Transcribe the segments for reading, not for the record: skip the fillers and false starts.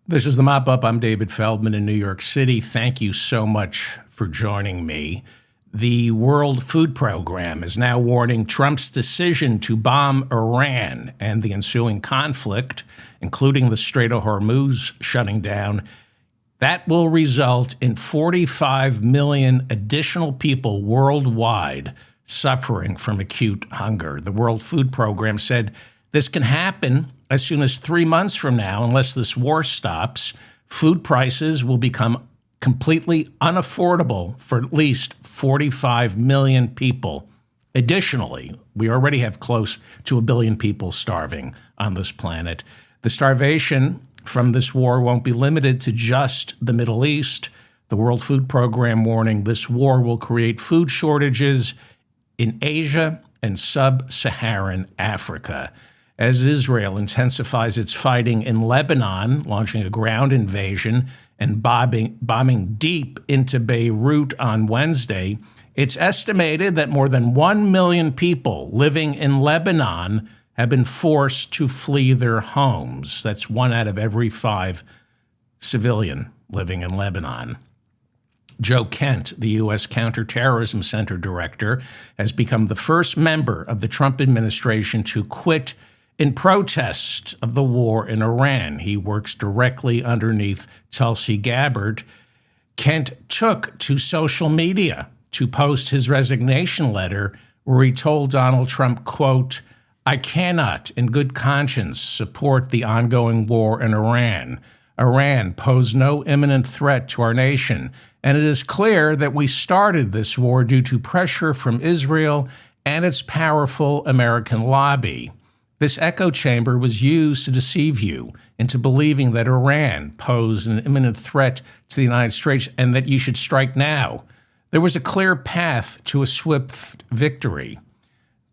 This is the Mop-Up. I'm David Feldman in New York City. Thank you so much for joining me. The World Food Program is now warning Trump's decision to bomb Iran and the ensuing conflict, including the Strait of Hormuz shutting down, that will result in 45 million additional people worldwide suffering from acute hunger. The World Food Program said this can happen as soon as 3 months from now, unless this war stops. Food prices will become completely unaffordable for at least 45 million people. Additionally, we already have close to 1 billion people starving on this planet. The starvation from this war won't be limited to just the Middle East. The World Food Program warning this war will create food shortages in Asia and sub-Saharan Africa. As Israel intensifies its fighting in Lebanon, launching a ground invasion and bombing deep into Beirut on Wednesday, it's estimated that more than 1 million people living in Lebanon have been forced to flee their homes. That's 1 out of every 5 civilian living in Lebanon. Joe Kent, the U.S. Counterterrorism Center Director, has become the first member of the Trump administration to quit in protest of the war in Iran. He works directly underneath Tulsi Gabbard. Kent took to social media to post his resignation letter where he told Donald Trump, quote, "I cannot in good conscience support the ongoing war in Iran. Iran posed no imminent threat to our nation, and it is clear that we started this war due to pressure from Israel and its powerful American lobby. This echo chamber was used to deceive you into believing that Iran posed an imminent threat to the United States and that you should strike now. There was a clear path to a swift victory.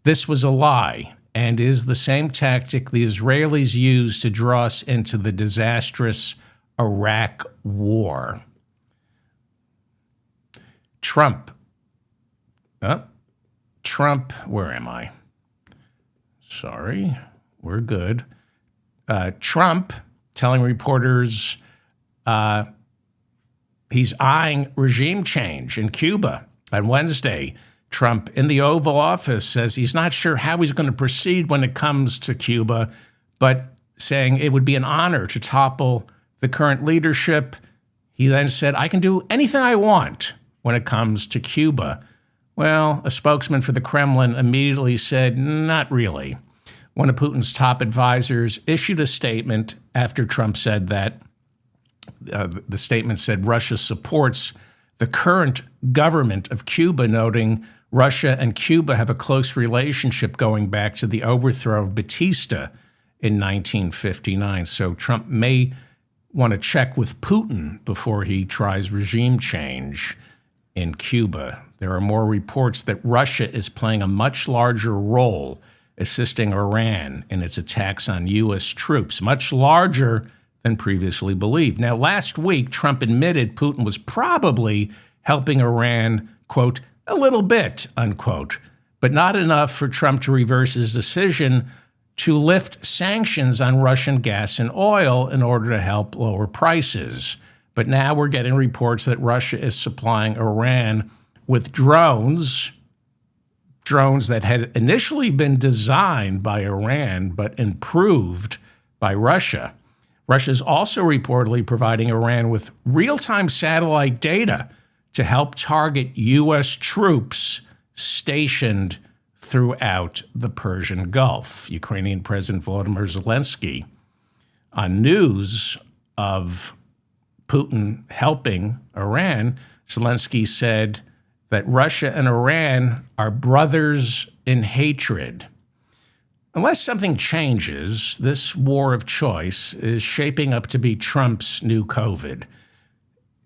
This was a lie and is the same tactic the Israelis used to draw us into the disastrous Iraq war." Trump, where am I? Sorry, we're good. Trump telling reporters he's eyeing regime change in Cuba. On Wednesday, Trump in the Oval Office says he's not sure how he's going to proceed when it comes to Cuba, but saying it would be an honor to topple the current leadership. He then said, "I can do anything I want when it comes to Cuba." Well, a spokesman for the Kremlin immediately said, not really. One of Putin's top advisors issued a statement after Trump said that. The statement said Russia supports the current government of Cuba, noting Russia and Cuba have a close relationship going back to the overthrow of Batista in 1959. So Trump may want to check with Putin before he tries regime change in Cuba. There are more reports that Russia is playing a much larger role assisting Iran in its attacks on U.S. troops, much larger than previously believed. Now, last week, Trump admitted Putin was probably helping Iran, quote, a little bit, unquote, but not enough for Trump to reverse his decision to lift sanctions on Russian gas and oil in order to help lower prices. But now we're getting reports that Russia is supplying Iran with drones that had initially been designed by Iran but improved by Russia. Russia is also reportedly providing Iran with real-time satellite data to help target U.S. troops stationed throughout the Persian Gulf. Ukrainian President Volodymyr Zelensky, on news of Putin helping Iran, Zelensky said that Russia and Iran are brothers in hatred. Unless something changes, this war of choice is shaping up to be Trump's new COVID.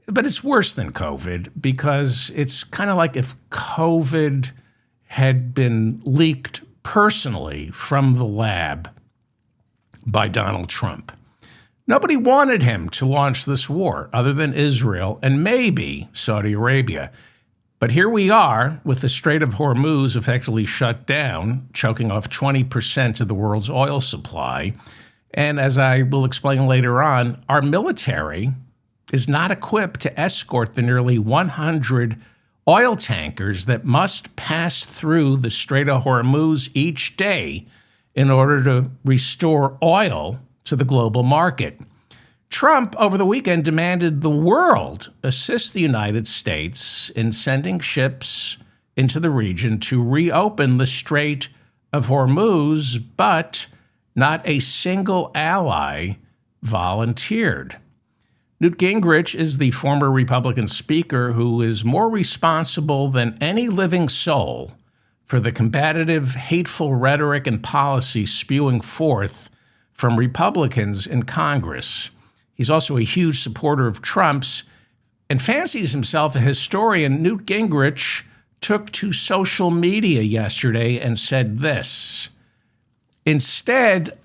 But it's worse than COVID because it's kind of like if COVID had been leaked personally from the lab by Donald Trump. Nobody wanted him to launch this war other than Israel and maybe Saudi Arabia. But here we are with the Strait of Hormuz effectively shut down, choking off 20% of the world's oil supply. And as I will explain later on, our military is not equipped to escort the nearly 100 oil tankers that must pass through the Strait of Hormuz each day in order to restore oil to the global market. Trump, over the weekend, demanded the world assist the United States in sending ships into the region to reopen the Strait of Hormuz, but not a single ally volunteered. Newt Gingrich is the former Republican speaker who is more responsible than any living soul for the combative, hateful rhetoric and policy spewing forth from Republicans in Congress. He's also a huge supporter of Trump's and fancies himself a historian. Newt Gingrich took to social media yesterday and said this: instead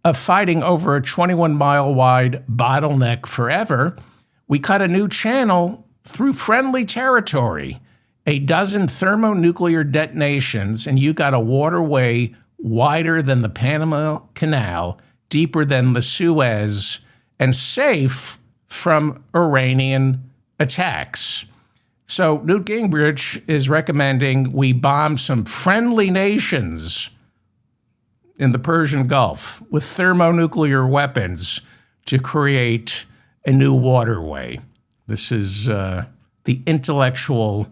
of fighting over a 21-mile-wide bottleneck forever, we cut a new channel through friendly territory, a dozen thermonuclear detonations, and you got a waterway wider than the Panama Canal, deeper than the Suez, and safe from Iranian attacks. So Newt Gingrich is recommending we bomb some friendly nations in the Persian Gulf with thermonuclear weapons to create a new waterway. This is the intellectual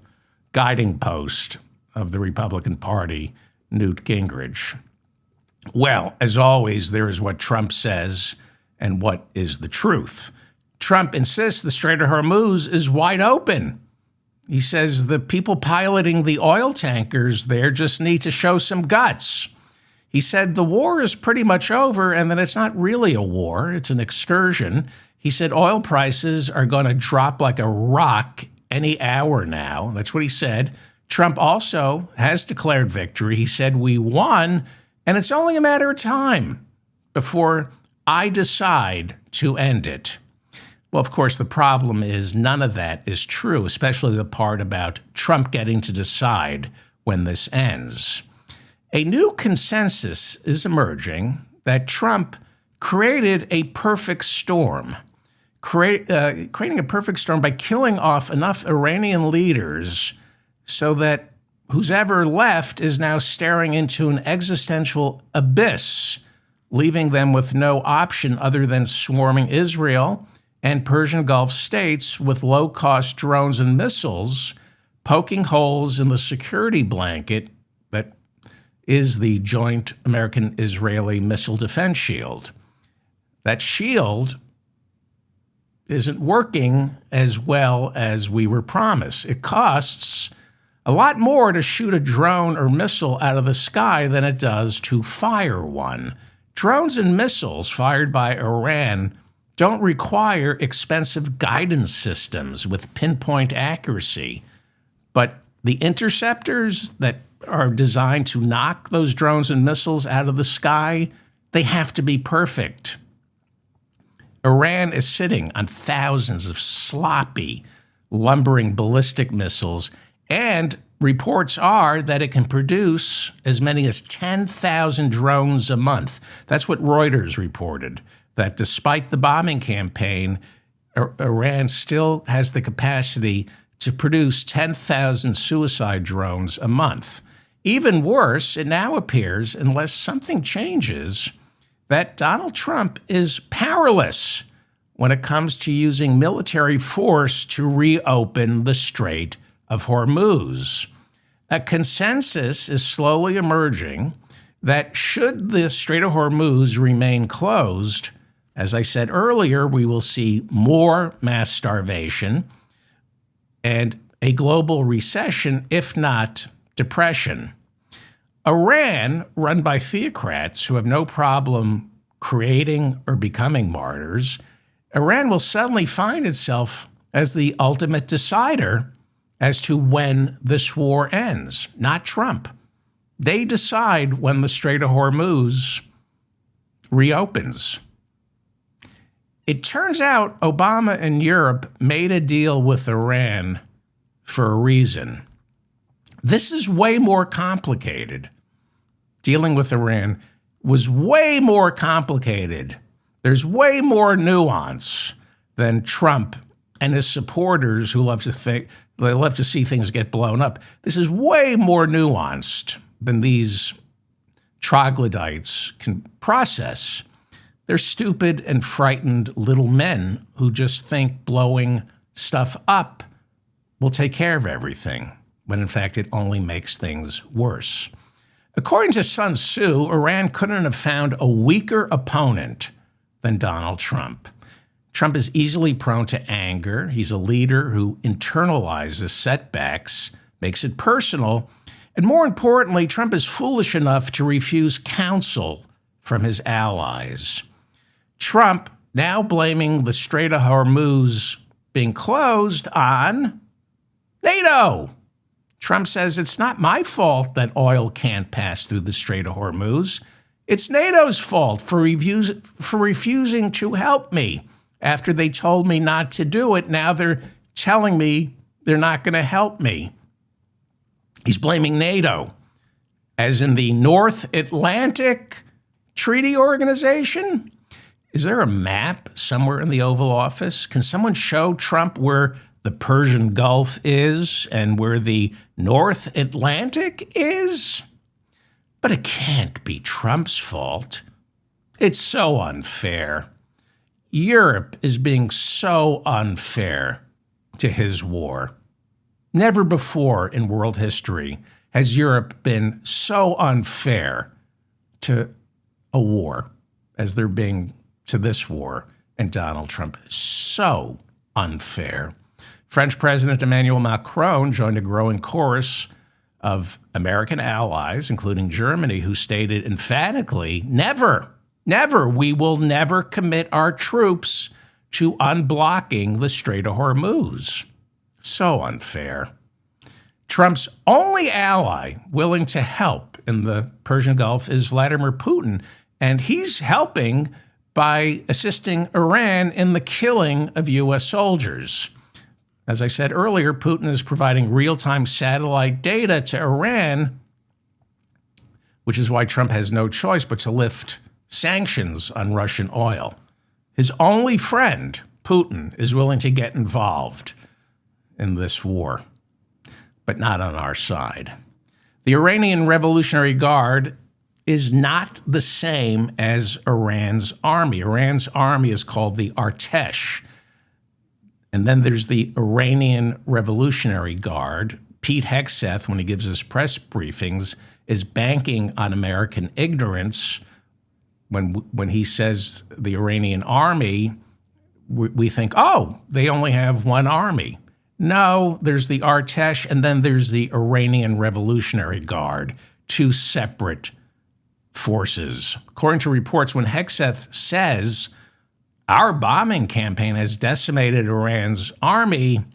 guiding post of the Republican Party, Newt Gingrich. Well, as always, there is what Trump says and what is the truth. Trump insists the Strait of Hormuz is wide open. He says the people piloting the oil tankers there just need to show some guts. He said the war is pretty much over and that it's not really a war, it's an excursion. He said oil prices are going to drop like a rock any hour now. That's what he said. Trump also has declared victory. He said we won, and it's only a matter of time before I decide to end it. Well, of course, the problem is none of that is true, especially the part about Trump getting to decide when this ends. A new consensus is emerging that Trump created a perfect storm, creating a perfect storm by killing off enough Iranian leaders so that who's ever left is now staring into an existential abyss, leaving them with no option other than swarming Israel and Persian Gulf states with low-cost drones and missiles, poking holes in the security blanket that is the joint American-Israeli missile defense shield. That shield isn't working as well as we were promised. It costs a lot more to shoot a drone or missile out of the sky than it does to fire one. Drones and missiles fired by Iran don't require expensive guidance systems with pinpoint accuracy, but the interceptors that are designed to knock those drones and missiles out of the sky, they have to be perfect. Iran is sitting on thousands of sloppy, lumbering ballistic missiles, and reports are that it can produce as many as 10,000 drones a month. That's what Reuters reported, that despite the bombing campaign, Iran still has the capacity to produce 10,000 suicide drones a month. Even worse, it now appears, unless something changes, that Donald Trump is powerless when it comes to using military force to reopen the Strait of Hormuz. A consensus is slowly emerging that should the Strait of Hormuz remain closed, as I said earlier, we will see more mass starvation and a global recession, if not depression. Iran, run by theocrats who have no problem creating or becoming martyrs, Iran will suddenly find itself as the ultimate decider as to when this war ends, not Trump. They decide when the Strait of Hormuz reopens. It turns out Obama and Europe made a deal with Iran for a reason. This is way more complicated. Dealing with Iran was way more complicated There's way more nuance than Trump and his supporters who love to see things get blown up. This is way more nuanced than these troglodytes can process. They're stupid and frightened little men who just think blowing stuff up will take care of everything, when in fact it only makes things worse. According to Sun Tzu, Iran couldn't have found a weaker opponent than Donald Trump. Trump is easily prone to anger. He's a leader who internalizes setbacks, makes it personal, and more importantly, Trump is foolish enough to refuse counsel from his allies. Trump now blaming the Strait of Hormuz being closed on NATO. Trump says it's not my fault that oil can't pass through the Strait of Hormuz. It's NATO's fault for refusing to help me. After they told me not to do it, now they're telling me they're not going to help me. He's blaming NATO, as in the North Atlantic Treaty Organization. Is there a map somewhere in the Oval Office? Can someone show Trump where the Persian Gulf is and where the North Atlantic is? But it can't be Trump's fault. It's so unfair. Europe is being so unfair to his war. Never before in world history has Europe been so unfair to a war as they're being to this war, and Donald Trump is so unfair. French President Emmanuel Macron joined a growing chorus of American allies, including Germany, who stated emphatically, never, we will never commit our troops to unblocking the Strait of Hormuz. So unfair. Trump's only ally willing to help in the Persian Gulf is Vladimir Putin, and he's helping by assisting Iran in the killing of U.S. soldiers. As I said earlier, Putin is providing real-time satellite data to Iran, which is why Trump has no choice but to lift sanctions on Russian oil. His only friend, Putin, is willing to get involved in this war, but not on our side. The Iranian Revolutionary Guard is not the same as Iran's army. Iran's army is called the Artesh. And then there's the Iranian Revolutionary Guard. Pete Hegseth, when he gives his press briefings, is banking on American ignorance. When he says the Iranian army, we think, oh, they only have one army. No, there's the Artesh, and then there's the Iranian Revolutionary Guard, two separate forces. According to reports, when Hegseth says our bombing campaign has decimated Iran's army,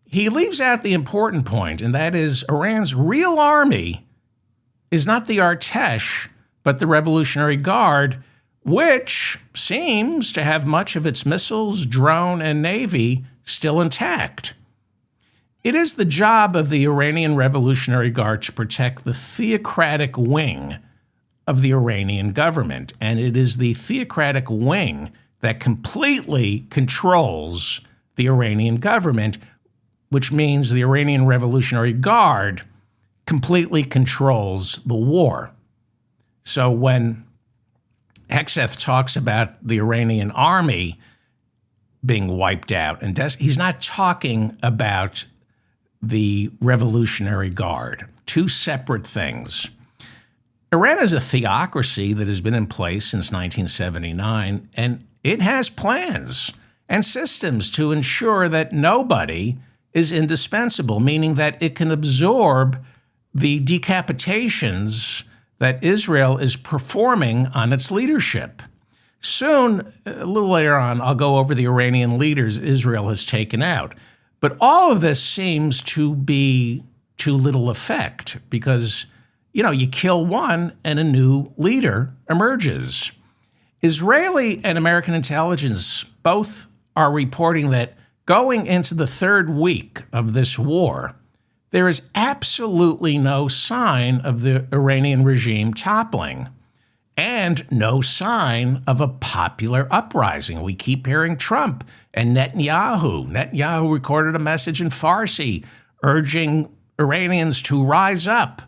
he leaves out the important point, and that is Iran's real army is not the Artesh, but the Revolutionary Guard, which seems to have much of its missiles, drone, and navy still intact. It is the job of the Iranian Revolutionary Guard to protect the theocratic wing of the Iranian government, and it is the theocratic wing that completely controls the Iranian government, which means the Iranian Revolutionary Guard completely controls the war. So when Hegseth talks about the Iranian army being wiped out, and he's not talking about the Revolutionary Guard, two separate things. Iran is a theocracy that has been in place since 1979, and it has plans and systems to ensure that nobody is indispensable, meaning that it can absorb the decapitations that Israel is performing on its leadership. Soon, a little later on, I'll go over the Iranian leaders Israel has taken out. But all of this seems to be to little effect because, you kill one and a new leader emerges. Israeli and American intelligence both are reporting that going into the third week of this war, there is absolutely no sign of the Iranian regime toppling. and no sign of a popular uprising. We keep hearing Trump and Netanyahu. Netanyahu recorded a message in Farsi urging Iranians to rise up.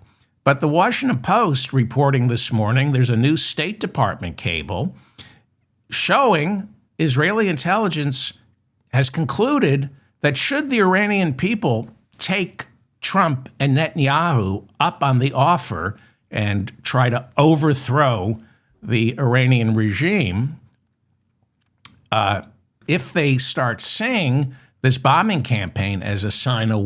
But the Washington Post reporting this morning, there's a new State Department cable showing Israeli intelligence has concluded that should the Iranian people take Trump and Netanyahu up on the offer and try to overthrow the Iranian regime, if they start seeing this bombing campaign as a sign of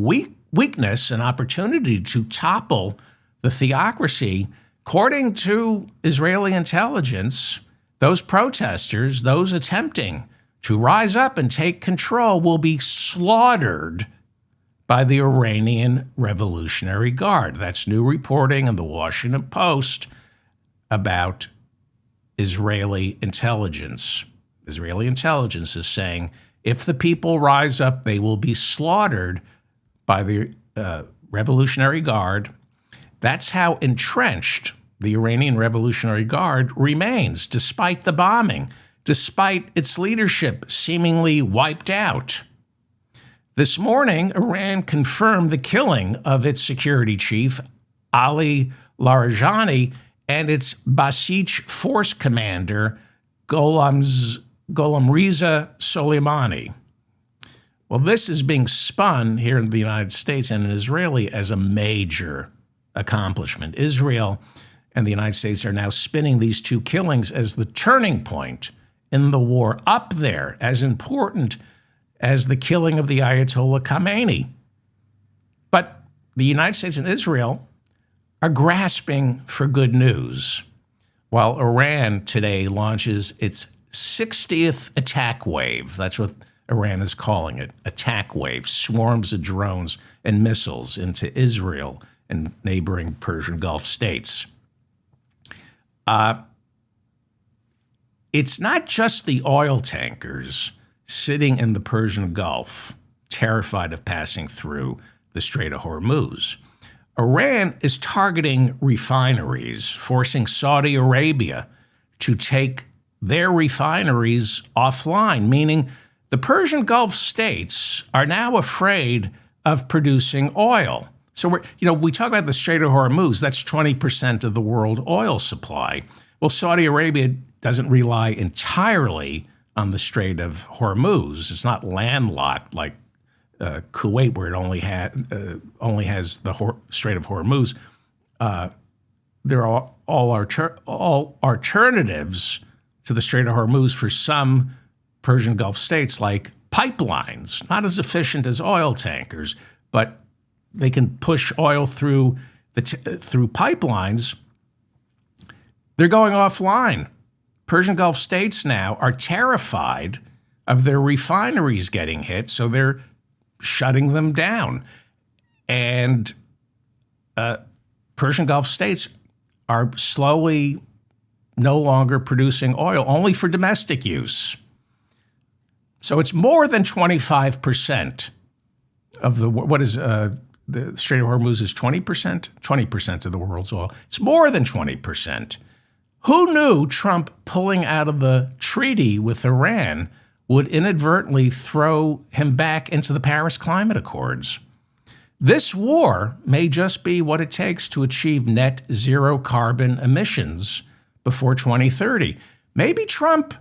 weakness, an opportunity to topple the theocracy, according to Israeli intelligence, those protesters, those attempting to rise up and take control, will be slaughtered by the Iranian Revolutionary Guard. That's new reporting in the Washington Post about Israeli intelligence. Israeli intelligence is saying if the people rise up, they will be slaughtered by the Revolutionary Guard. That's how entrenched the Iranian Revolutionary Guard remains, despite the bombing, despite its leadership seemingly wiped out. This morning, Iran confirmed the killing of its security chief, Ali Larijani, and its Basij force commander, Gholamreza Soleimani. Well, this is being spun here in the United States and in Israeli as a major accomplishment. Israel and the United States are now spinning these two killings as the turning point in the war, up there, as important as the killing of the Ayatollah Khamenei. But the United States and Israel are grasping for good news, while Iran today launches its 60th attack wave. That's what Iran is calling it, attack wave, swarms of drones and missiles into Israel and neighboring Persian Gulf states. It's not just the oil tankers sitting in the Persian Gulf, terrified of passing through the Strait of Hormuz. Iran is targeting refineries, forcing Saudi Arabia to take their refineries offline, meaning the Persian Gulf states are now afraid of producing oil. So we talk about the Strait of Hormuz, that's 20% of the world oil supply. Well, Saudi Arabia doesn't rely entirely on the Strait of Hormuz. It's not landlocked like Kuwait, where it only has the Strait of Hormuz. There are all alternatives to the Strait of Hormuz for some Persian Gulf states, like pipelines, not as efficient as oil tankers, but they can push oil through pipelines. They're going offline. Persian Gulf states now are terrified of their refineries getting hit, so they're shutting them down. And Persian Gulf states are slowly no longer producing oil, only for domestic use. So it's more than 25% of the Strait of Hormuz is 20%? 20% of the world's oil. It's more than 20%. Who knew Trump pulling out of the treaty with Iran would inadvertently throw him back into the Paris Climate Accords? This war may just be what it takes to achieve net zero carbon emissions before 2030. Maybe Trump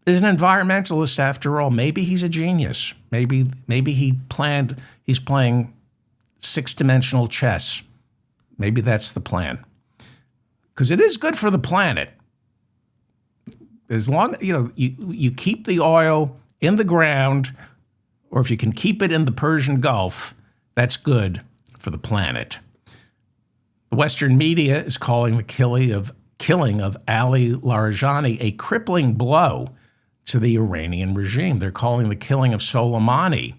is an environmentalist after all. Maybe he's a genius. Maybe he's playing six-dimensional chess. Maybe that's the plan. Because it is good for the planet. As long you keep the oil in the ground, or if you can keep it in the Persian Gulf, that's good for the planet. The Western media is calling the killing of Ali Larijani a crippling blow to the Iranian regime. They're calling the killing of Soleimani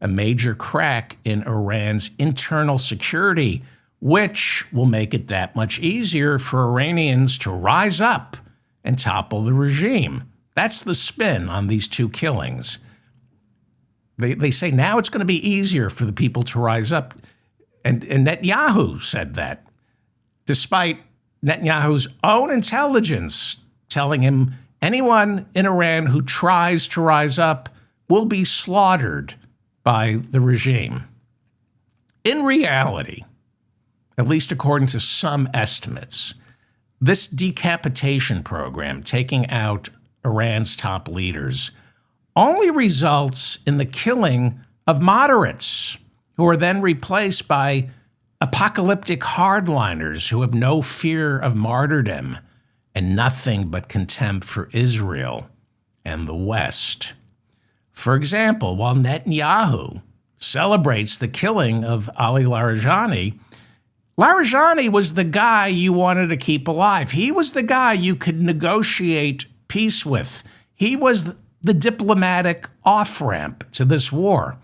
a major crack in Iran's internal security, which will make it that much easier for Iranians to rise up and topple the regime. That's the spin on these two killings. They say now it's going to be easier for the people to rise up. And Netanyahu said that, despite Netanyahu's own intelligence telling him anyone in Iran who tries to rise up will be slaughtered by the regime. In reality, at least according to some estimates, this decapitation program, taking out Iran's top leaders, only results in the killing of moderates who are then replaced by apocalyptic hardliners who have no fear of martyrdom and nothing but contempt for Israel and the West. For example, while Netanyahu celebrates the killing of Ali Larijani, Larijani was the guy you wanted to keep alive. He was the guy you could negotiate peace with. He was the diplomatic off-ramp to this war.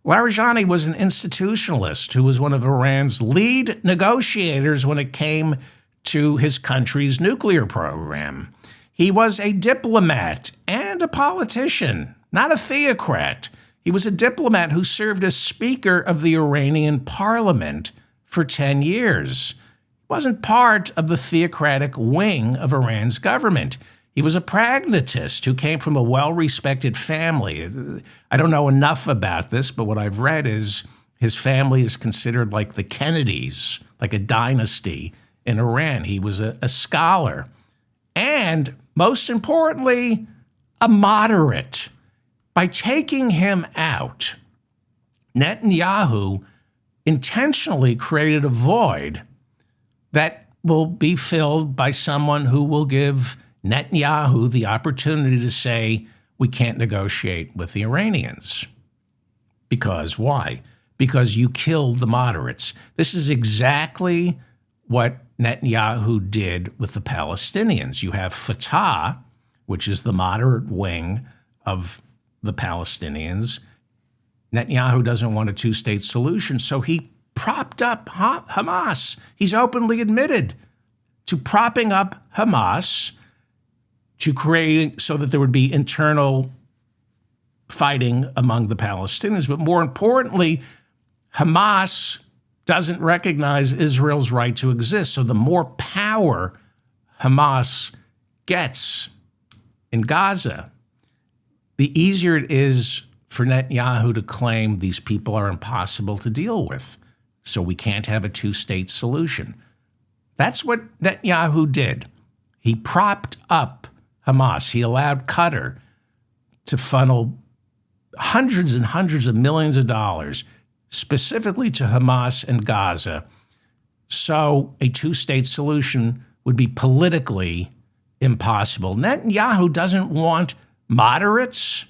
Larijani was an institutionalist who was one of Iran's lead negotiators when it came to his country's nuclear program. He was a diplomat and a politician, not a theocrat. He was a diplomat who served as Speaker of the Iranian parliament for 10 years. He wasn't part of the theocratic wing of Iran's government. He was a pragmatist who came from a well-respected family. I don't know enough about this, but what I've read is his family is considered like the Kennedys, like a dynasty in Iran. He was a scholar and, most importantly, a moderate. By taking him out, Netanyahu intentionally created a void that will be filled by someone who will give Netanyahu the opportunity to say, we can't negotiate with the Iranians. Because why? Because you killed the moderates. This is exactly what Netanyahu did with the Palestinians. You have Fatah, which is the moderate wing of the Palestinians. Netanyahu doesn't want a two-state solution, so he propped up Hamas. He's openly admitted to propping up Hamas, to create so that there would be internal fighting among the Palestinians. But more importantly, Hamas doesn't recognize Israel's right to exist. So the more power Hamas gets in Gaza, the easier it is for Netanyahu to claim these people are impossible to deal with. So we can't have a two-state solution. That's what Netanyahu did. He propped up Hamas. He allowed Qatar to funnel hundreds and hundreds of millions of dollars specifically to Hamas and Gaza, so a two-state solution would be politically impossible. Netanyahu doesn't want moderates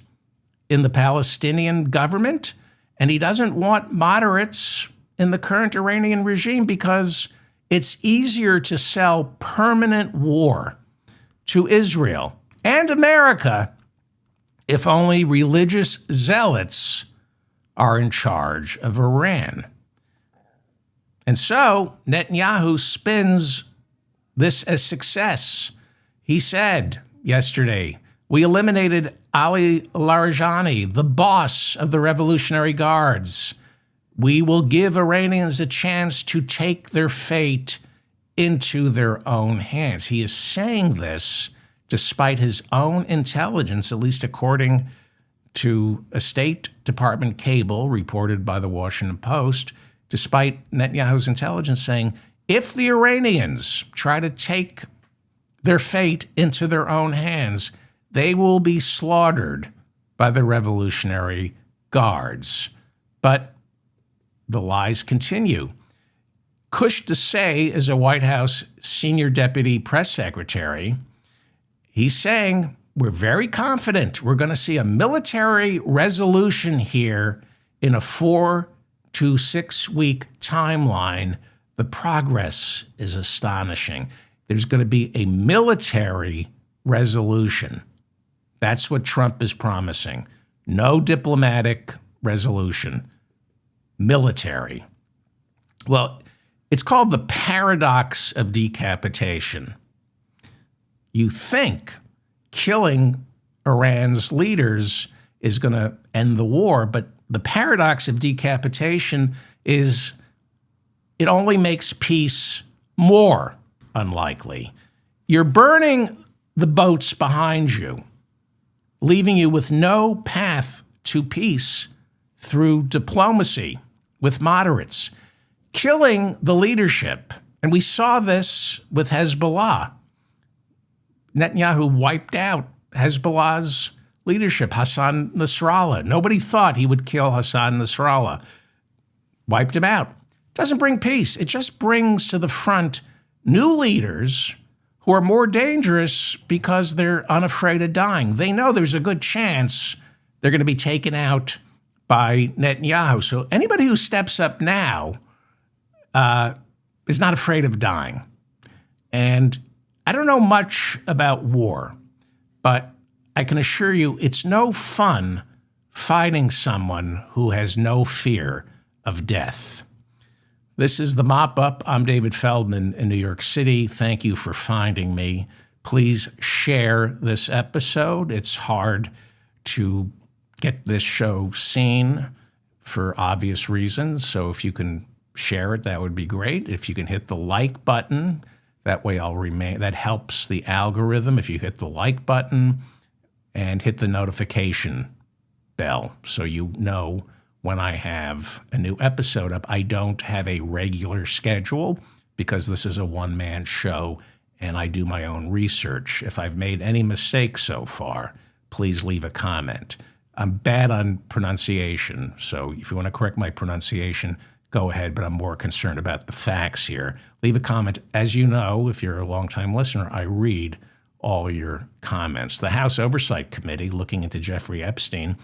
in the Palestinian government, and he doesn't want moderates in the current Iranian regime because it's easier to sell permanent war to Israel and America if only religious zealots are in charge of Iran. And so Netanyahu spins this as success. He said yesterday, we eliminated Ali Larijani, the boss of the Revolutionary Guards. We will give Iranians a chance to take their fate into their own hands. He is saying this despite his own intelligence, at least according to a State Department cable reported by the Washington Post, despite Netanyahu's intelligence saying, if the Iranians try to take their fate into their own hands, they will be slaughtered by the Revolutionary Guards. But the lies continue. Kush Desai is a White House senior deputy press secretary. He's saying, we're very confident we're going to see a military resolution here in a 4 to 6 week timeline. The progress is astonishing. There's going to be a military resolution. That's what Trump is promising. No diplomatic resolution. Military. Well, it's called the paradox of decapitation. You think killing Iran's leaders is going to end the war, but the paradox of decapitation is it only makes peace more unlikely. You're burning the boats behind you, leaving you with no path to peace through diplomacy with moderates, killing the leadership. And we saw this with Hezbollah. Netanyahu wiped out Hezbollah's leadership, Hassan Nasrallah. Nobody thought he would kill Hassan Nasrallah. Wiped him out. Doesn't bring peace. It just brings to the front new leaders who are more dangerous because they're unafraid of dying. They know there's a good chance they're going to be taken out by Netanyahu. So anybody who steps up now is not afraid of dying. And I don't know much about war, but I can assure you it's no fun fighting someone who has no fear of death. This is the Mop-Up. I'm David Feldman in New York City. Thank you for finding me. Please share this episode. It's hard to get this show seen for obvious reasons. So if you can share it, that would be great. If you can hit the like button, that way I'll remain. That helps the algorithm if you hit the like button and hit the notification bell so you know when I have a new episode up. I don't have a regular schedule because this is a one-man show and I do my own research. If I've made any mistakes so far, please leave a comment. I'm bad on pronunciation, so if you want to correct my pronunciation, go ahead, but I'm more concerned about the facts here. Leave a comment. As you know, if you're a longtime listener, I read all your comments. The House Oversight Committee, looking into Jeffrey Epstein,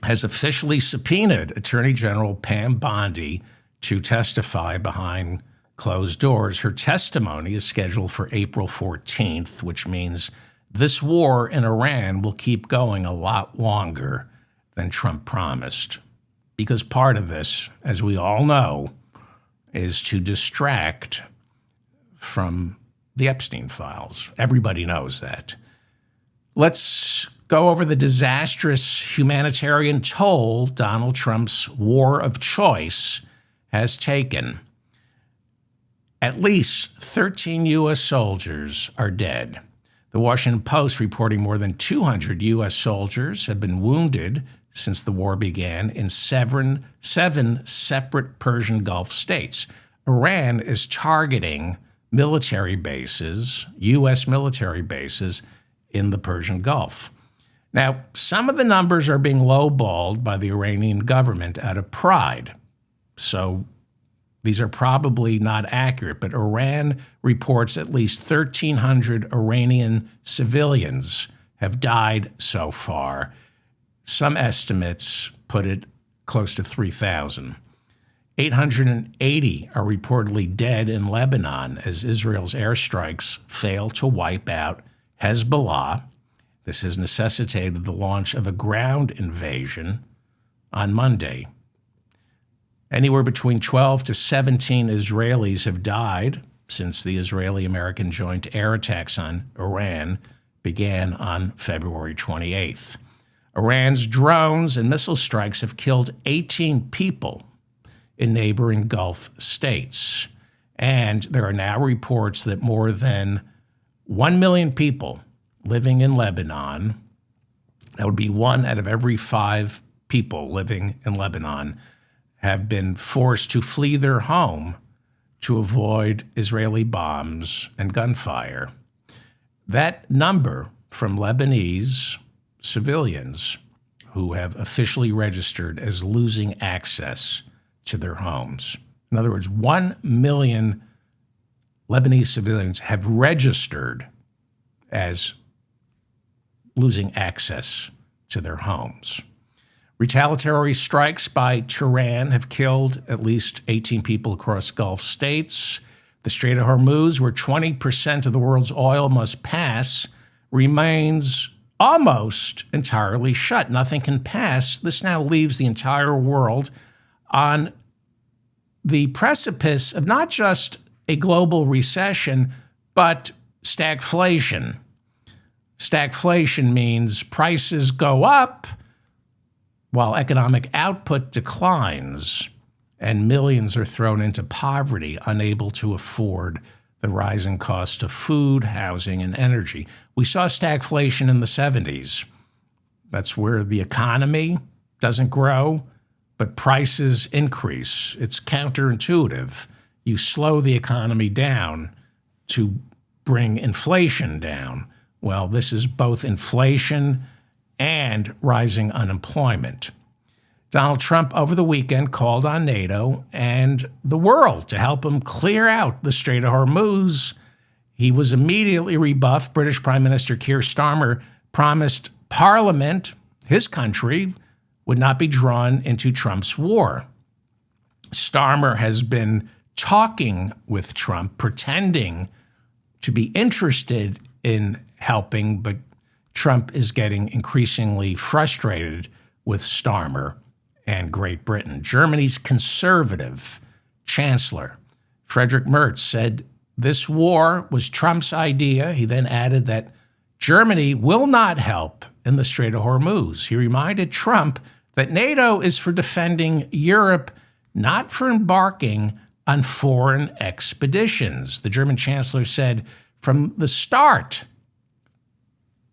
has officially subpoenaed Attorney General Pam Bondi to testify behind closed doors. Her testimony is scheduled for April 14th, which means this war in Iran will keep going a lot longer than Trump promised. Because part of this, as we all know, is to distract from the Epstein files. Everybody knows that. Let's go over the disastrous humanitarian toll Donald Trump's war of choice has taken. At least 13 U.S. soldiers are dead. The Washington Post reporting more than 200 U.S. soldiers have been wounded since the war began in seven separate Persian Gulf states. Iran is targeting military bases, U.S. military bases, in the Persian Gulf. Now, some of the numbers are being lowballed by the Iranian government out of pride. So these are probably not accurate, but Iran reports at least 1,300 Iranian civilians have died so far. Some estimates put it close to 3,000. 880 are reportedly dead in Lebanon as Israel's airstrikes fail to wipe out Hezbollah. This has necessitated the launch of a ground invasion on Monday. Anywhere between 12 to 17 Israelis have died since the Israeli-American joint air attacks on Iran began on February 28th. Iran's drones and missile strikes have killed 18 people in neighboring Gulf states. And there are now reports that more than 1 million people living in Lebanon, that would be 1 out of every 5 people living in Lebanon, have been forced to flee their home to avoid Israeli bombs and gunfire. That number from Lebanese civilians who have officially registered as losing access to their homes. In other words, 1 million Lebanese civilians have registered as losing access to their homes. Retaliatory strikes by Tehran have killed at least 18 people across Gulf states. The Strait of Hormuz, where 20% of the world's oil must pass, remains almost entirely shut. Nothing can pass. This now leaves the entire world on the precipice of not just a global recession, but stagflation. Stagflation means prices go up while economic output declines and millions are thrown into poverty, unable to afford the rising cost of food, housing, and energy. We saw stagflation in the 70s. That's where the economy doesn't grow, but prices increase. It's counterintuitive. You slow the economy down to bring inflation down. Well, this is both inflation and rising unemployment. Donald Trump over the weekend called on NATO and the world to help him clear out the Strait of Hormuz. He was immediately rebuffed. British Prime Minister Keir Starmer promised Parliament, his country, would not be drawn into Trump's war. Starmer has been talking with Trump, pretending to be interested in helping, but Trump is getting increasingly frustrated with Starmer and Great Britain. Germany's conservative chancellor, Friedrich Merz, said this war was Trump's idea. He then added that Germany will not help in the Strait of Hormuz. He reminded Trump that NATO is for defending Europe, not for embarking on foreign expeditions. The German chancellor said from the start,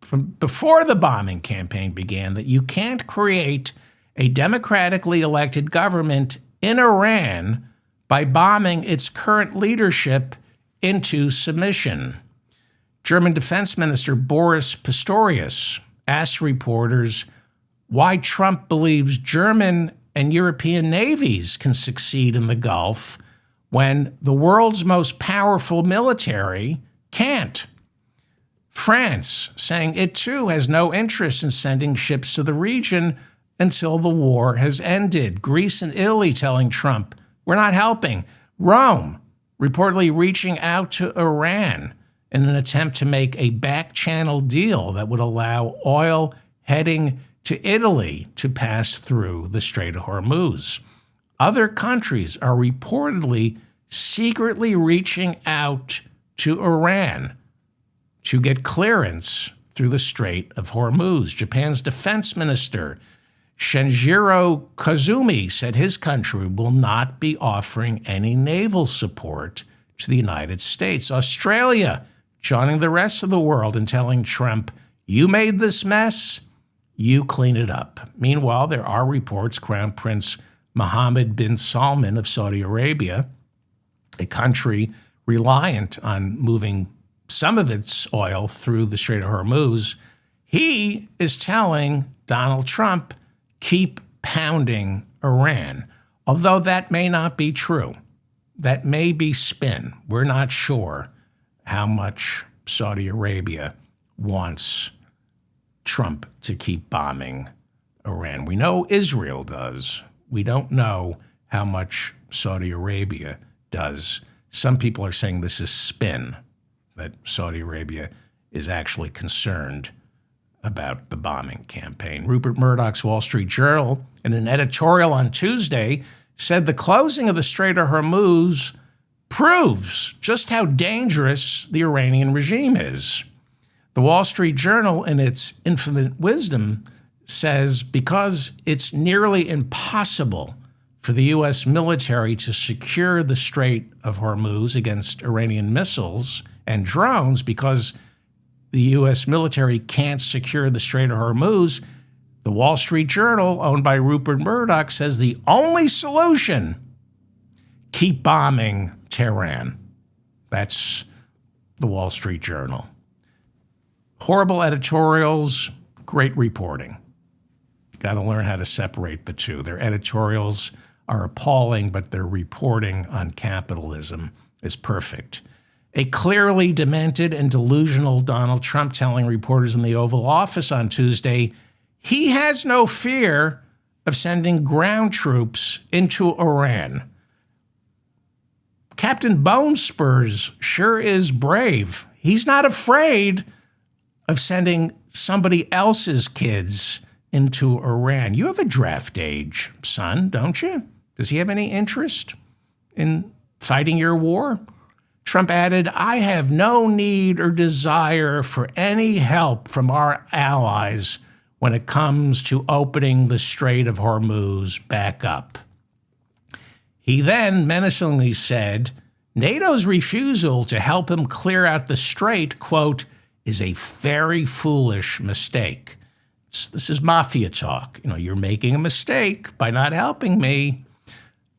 from before the bombing campaign began, that you can't create a democratically elected government in Iran by bombing its current leadership into submission. German Defense Minister Boris Pistorius asked reporters why Trump believes German and European navies can succeed in the Gulf when the world's most powerful military can't. France saying it too has no interest in sending ships to the region until the war has ended. Greece and Italy telling Trump, we're not helping. Rome reportedly reaching out to Iran in an attempt to make a back-channel deal that would allow oil heading to Italy to pass through the Strait of Hormuz. Other countries are reportedly secretly reaching out to Iran to get clearance through the Strait of Hormuz. Japan's defense minister, Shinjiro Koizumi, said his country will not be offering any naval support to the United States. Australia joining the rest of the world and telling Trump, you made this mess, you clean it up. Meanwhile, there are reports Crown Prince Mohammed bin Salman of Saudi Arabia, a country reliant on moving some of its oil through the Strait of Hormuz, he is telling Donald Trump, keep pounding Iran, although that may not be true. That may be spin. We're not sure how much Saudi Arabia wants Trump to keep bombing Iran. We know Israel does. We don't know how much Saudi Arabia does. Some people are saying this is spin, that Saudi Arabia is actually concerned about the bombing campaign. Rupert Murdoch's Wall Street Journal, in an editorial on Tuesday, said the closing of the Strait of Hormuz proves just how dangerous the Iranian regime is. The Wall Street Journal, in its infinite wisdom, says because it's nearly impossible for the U.S. military to secure the Strait of Hormuz against Iranian missiles and drones, because the U.S. military can't secure the Strait of Hormuz, the Wall Street Journal, owned by Rupert Murdoch, says the only solution, keep bombing Tehran. That's the Wall Street Journal. Horrible editorials, great reporting. Got to learn how to separate the two. Their editorials are appalling, but their reporting on capitalism is perfect. A clearly demented and delusional Donald Trump telling reporters in the Oval Office on Tuesday he has no fear of sending ground troops into Iran. Captain Bone Spurs sure is brave. He's not afraid of sending somebody else's kids into Iran. You have a draft age son, don't you? Does he have any interest in fighting your war? Trump added, I have no need or desire for any help from our allies when it comes to opening the Strait of Hormuz back up. He then menacingly said NATO's refusal to help him clear out the strait, quote, is a very foolish mistake. This is mafia talk. You're making a mistake by not helping me.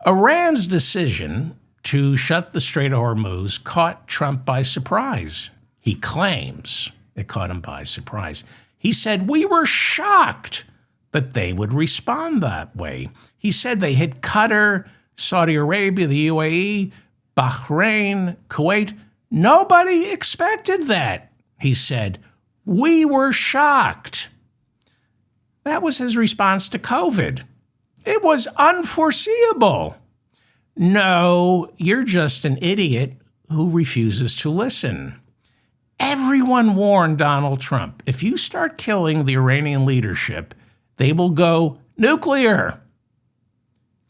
Iran's decision to shut the Strait of Hormuz caught Trump by surprise. He claims it caught him by surprise. He said, we were shocked that they would respond that way. He said they hit Qatar, Saudi Arabia, the UAE, Bahrain, Kuwait. Nobody expected that, he said. We were shocked. That was his response to COVID. It was unforeseeable. No, you're just an idiot who refuses to listen. Everyone warned Donald Trump, if you start killing the Iranian leadership, they will go nuclear.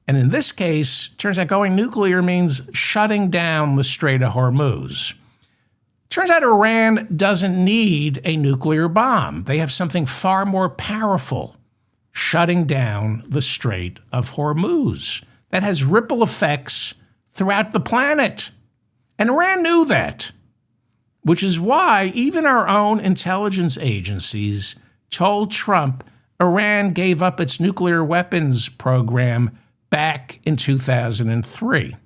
And in this case, turns out going nuclear means shutting down the Strait of Hormuz. Turns out Iran doesn't need a nuclear bomb. They have something far more powerful, shutting down the Strait of Hormuz. That has ripple effects throughout the planet. And Iran knew that, which is why even our own intelligence agencies told Trump Iran gave up its nuclear weapons program back in 2003.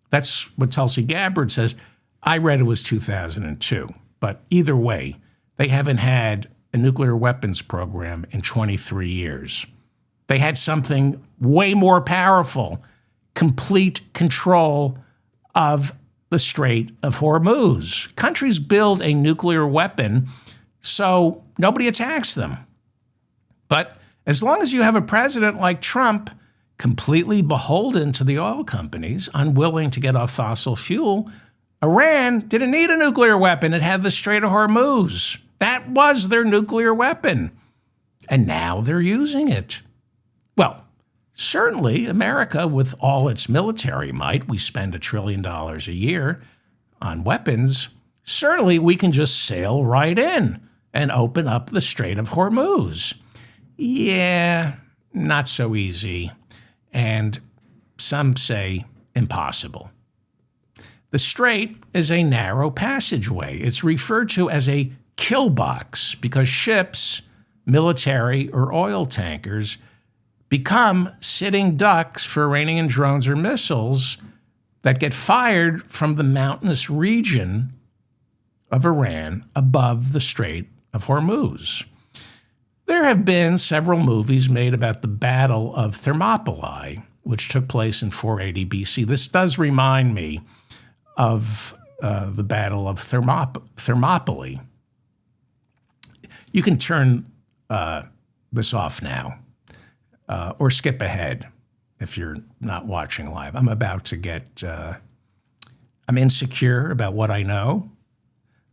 That's what Tulsi Gabbard says. I read it was 2002. But either way, they haven't had a nuclear weapons program in 23 years. They had something way more powerful, complete control of the Strait of Hormuz. Countries build a nuclear weapon so nobody attacks them. But as long as you have a president like Trump, completely beholden to the oil companies, unwilling to get off fossil fuel, Iran didn't need a nuclear weapon. It had the Strait of Hormuz. That was their nuclear weapon. And now they're using it. Well, certainly America, with all its military might, we spend $1 trillion a year on weapons. Certainly we can just sail right in and open up the Strait of Hormuz. Yeah, not so easy. And some say impossible. The strait is a narrow passageway. It's referred to as a kill box because ships, military or oil tankers, become sitting ducks for Iranian drones or missiles that get fired from the mountainous region of Iran above the Strait of Hormuz. There have been several movies made about the Battle of Thermopylae, which took place in 480 BC. This does remind me of the Battle of Thermopylae. You can turn this off now or skip ahead if you're not watching live. I'm about to get, I'm insecure about what I know,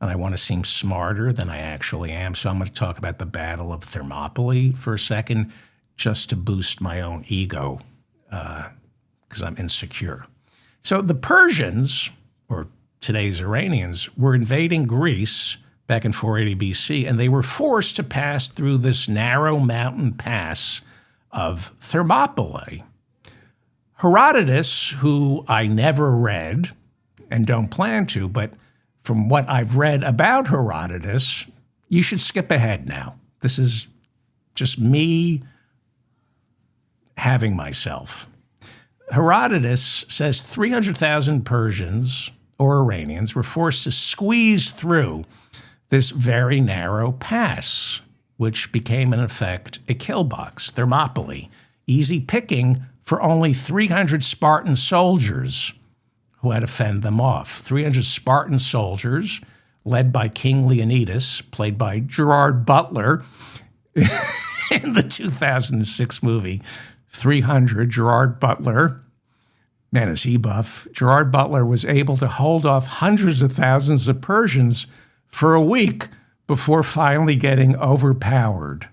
and I want to seem smarter than I actually am. So I'm going to talk about the Battle of Thermopylae for a second, just to boost my own ego, because I'm insecure. So the Persians, or today's Iranians, were invading Greece back in 480 BC, and they were forced to pass through this narrow mountain pass of Thermopylae. Herodotus, who I never read and don't plan to, but from what I've read about Herodotus, you should skip ahead now. This is just me having myself. Herodotus says 300,000 Persians or Iranians were forced to squeeze through this very narrow pass, which became, in effect, a kill box, Thermopylae, easy picking for only 300 Spartan soldiers who had to fend them off. 300 Spartan soldiers, led by King Leonidas, played by Gerard Butler in the 2006 movie 300, Gerard Butler. Man, is he buff. Gerard Butler was able to hold off hundreds of thousands of Persians for a week before finally getting overpowered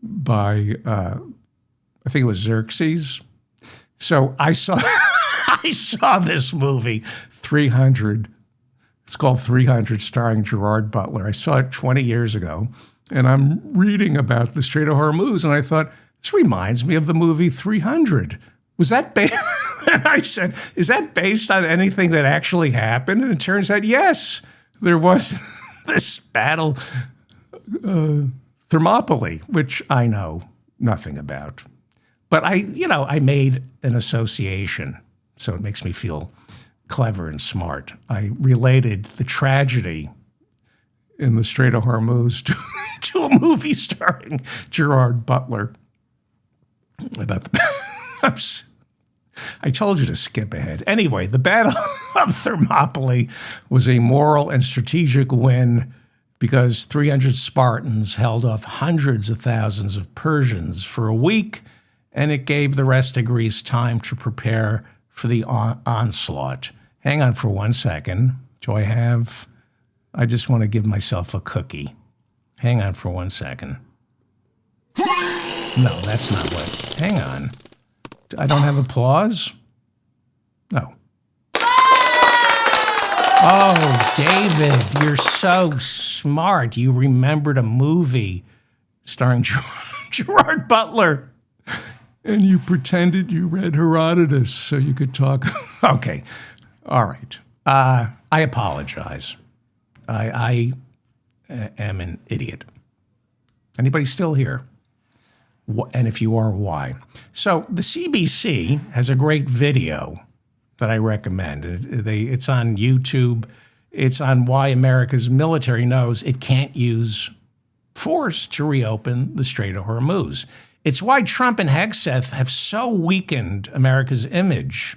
by, I think it was Xerxes. So I saw I saw this movie, 300. It's called 300, starring Gerard Butler. I saw it 20 years ago, and I'm reading about the Strait of Hormuz, and I thought, this reminds me of the movie 300. Was that And I said, is that based on anything that actually happened? And it turns out, yes, there was this battle, Thermopylae, which I know nothing about. But I made an association, so it makes me feel clever and smart. I related the tragedy in the Strait of Hormuz to a movie starring Gerard Butler about the. I told you to skip ahead. Anyway, the Battle of Thermopylae was a moral and strategic win because 300 Spartans held off hundreds of thousands of Persians for a week, and it gave the rest of Greece time to prepare for the onslaught. Hang on for 1 second. I just want to give myself a cookie. Hang on for 1 second. No, that's not what. Hang on. I don't have applause? No. Oh, David, you're so smart. You remembered a movie starring Gerard Butler. And you pretended you read Herodotus so you could talk. Okay. All right. I apologize. I am an idiot. Anybody still here? And if you are, why? So the CBC has a great video that I recommend. It's on YouTube. It's on why America's military knows it can't use force to reopen the Strait of Hormuz. It's why Trump and Hegseth have so weakened America's image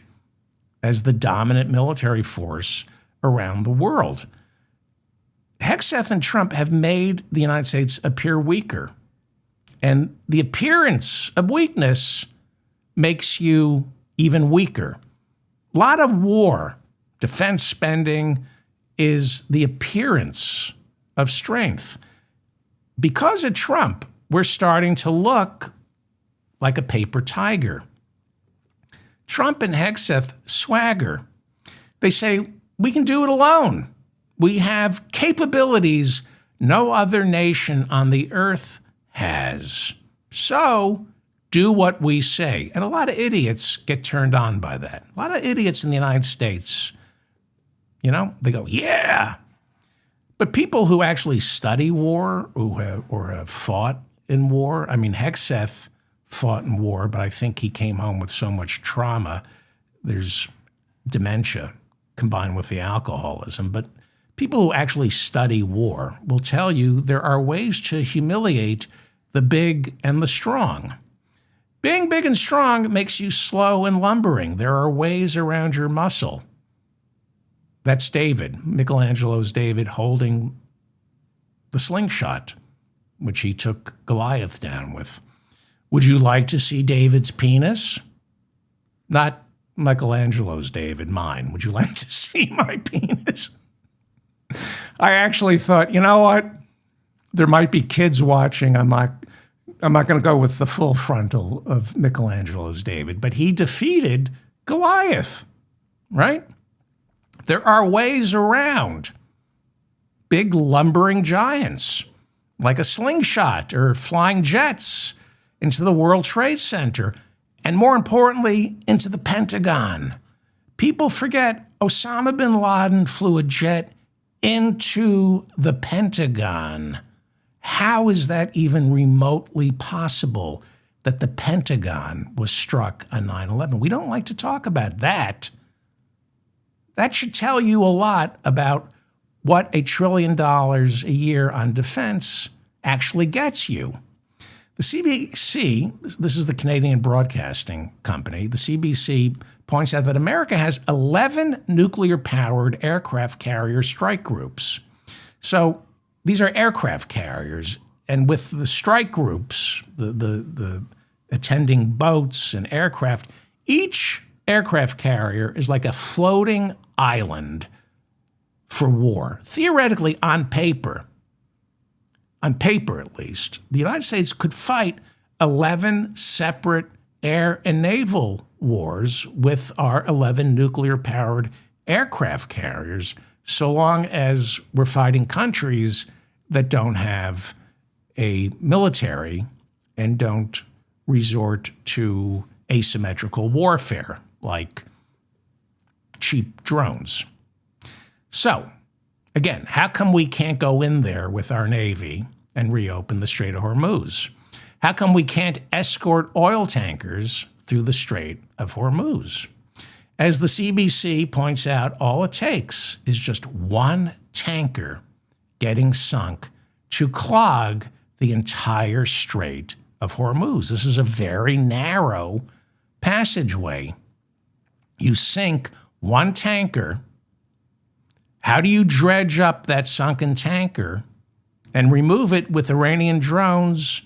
as the dominant military force around the world. Hegseth and Trump have made the United States appear weaker. And the appearance of weakness makes you even weaker. A lot of war, defense spending, is the appearance of strength. Because of Trump, we're starting to look like a paper tiger. Trump and Hegseth swagger. They say, we can do it alone. We have capabilities no other nation on the earth has. So do what we say. And a lot of idiots get turned on by that. A lot of idiots in the United States, they go, yeah. But people who actually study war or have fought in war, Hegseth fought in war, but I think he came home with so much trauma. There's dementia combined with the alcoholism. But people who actually study war will tell you there are ways to humiliate the big and the strong. Being big and strong makes you slow and lumbering. There are ways around your muscle. That's David, Michelangelo's David, holding the slingshot, which he took Goliath down with. Would you like to see David's penis? Not Michelangelo's David, mine. Would you like to see my penis? I actually thought, you know what? There might be kids watching. I'm not going to go with the full frontal of Michelangelo's David, but he defeated Goliath, right? There are ways around big lumbering giants, like a slingshot or flying jets into the World Trade Center, and more importantly, into the Pentagon. People forget Osama bin Laden flew a jet into the Pentagon. How is that even remotely possible that the Pentagon was struck on 9/11? We don't like to talk about that. That should tell you a lot about what $1 trillion a year on defense actually gets you. The CBC, this is the Canadian Broadcasting Company, the CBC points out that America has 11 nuclear-powered aircraft carrier strike groups. So these are aircraft carriers, and with the strike groups, the attending boats and aircraft, each aircraft carrier is like a floating island for war. Theoretically, on paper at least, the United States could fight 11 separate air and naval wars with our 11 nuclear-powered aircraft carriers, so long as we're fighting countries that don't have a military and don't resort to asymmetrical warfare, like cheap drones. So, again, how come we can't go in there with our Navy and reopen the Strait of Hormuz? How come we can't escort oil tankers through the Strait of Hormuz? As the CBC points out, all it takes is just one tanker getting sunk to clog the entire Strait of Hormuz. This is a very narrow passageway. You sink one tanker. How do you dredge up that sunken tanker and remove it with Iranian drones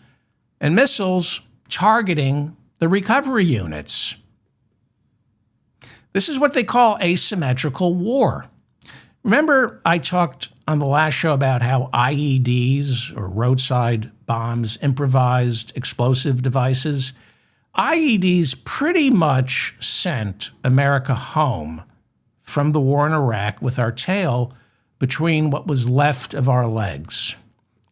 and missiles targeting the recovery units? This is what they call asymmetrical war. Remember, I talked on the last show about how IEDs, or roadside bombs, improvised explosive devices, IEDs pretty much sent America home from the war in Iraq with our tail between what was left of our legs.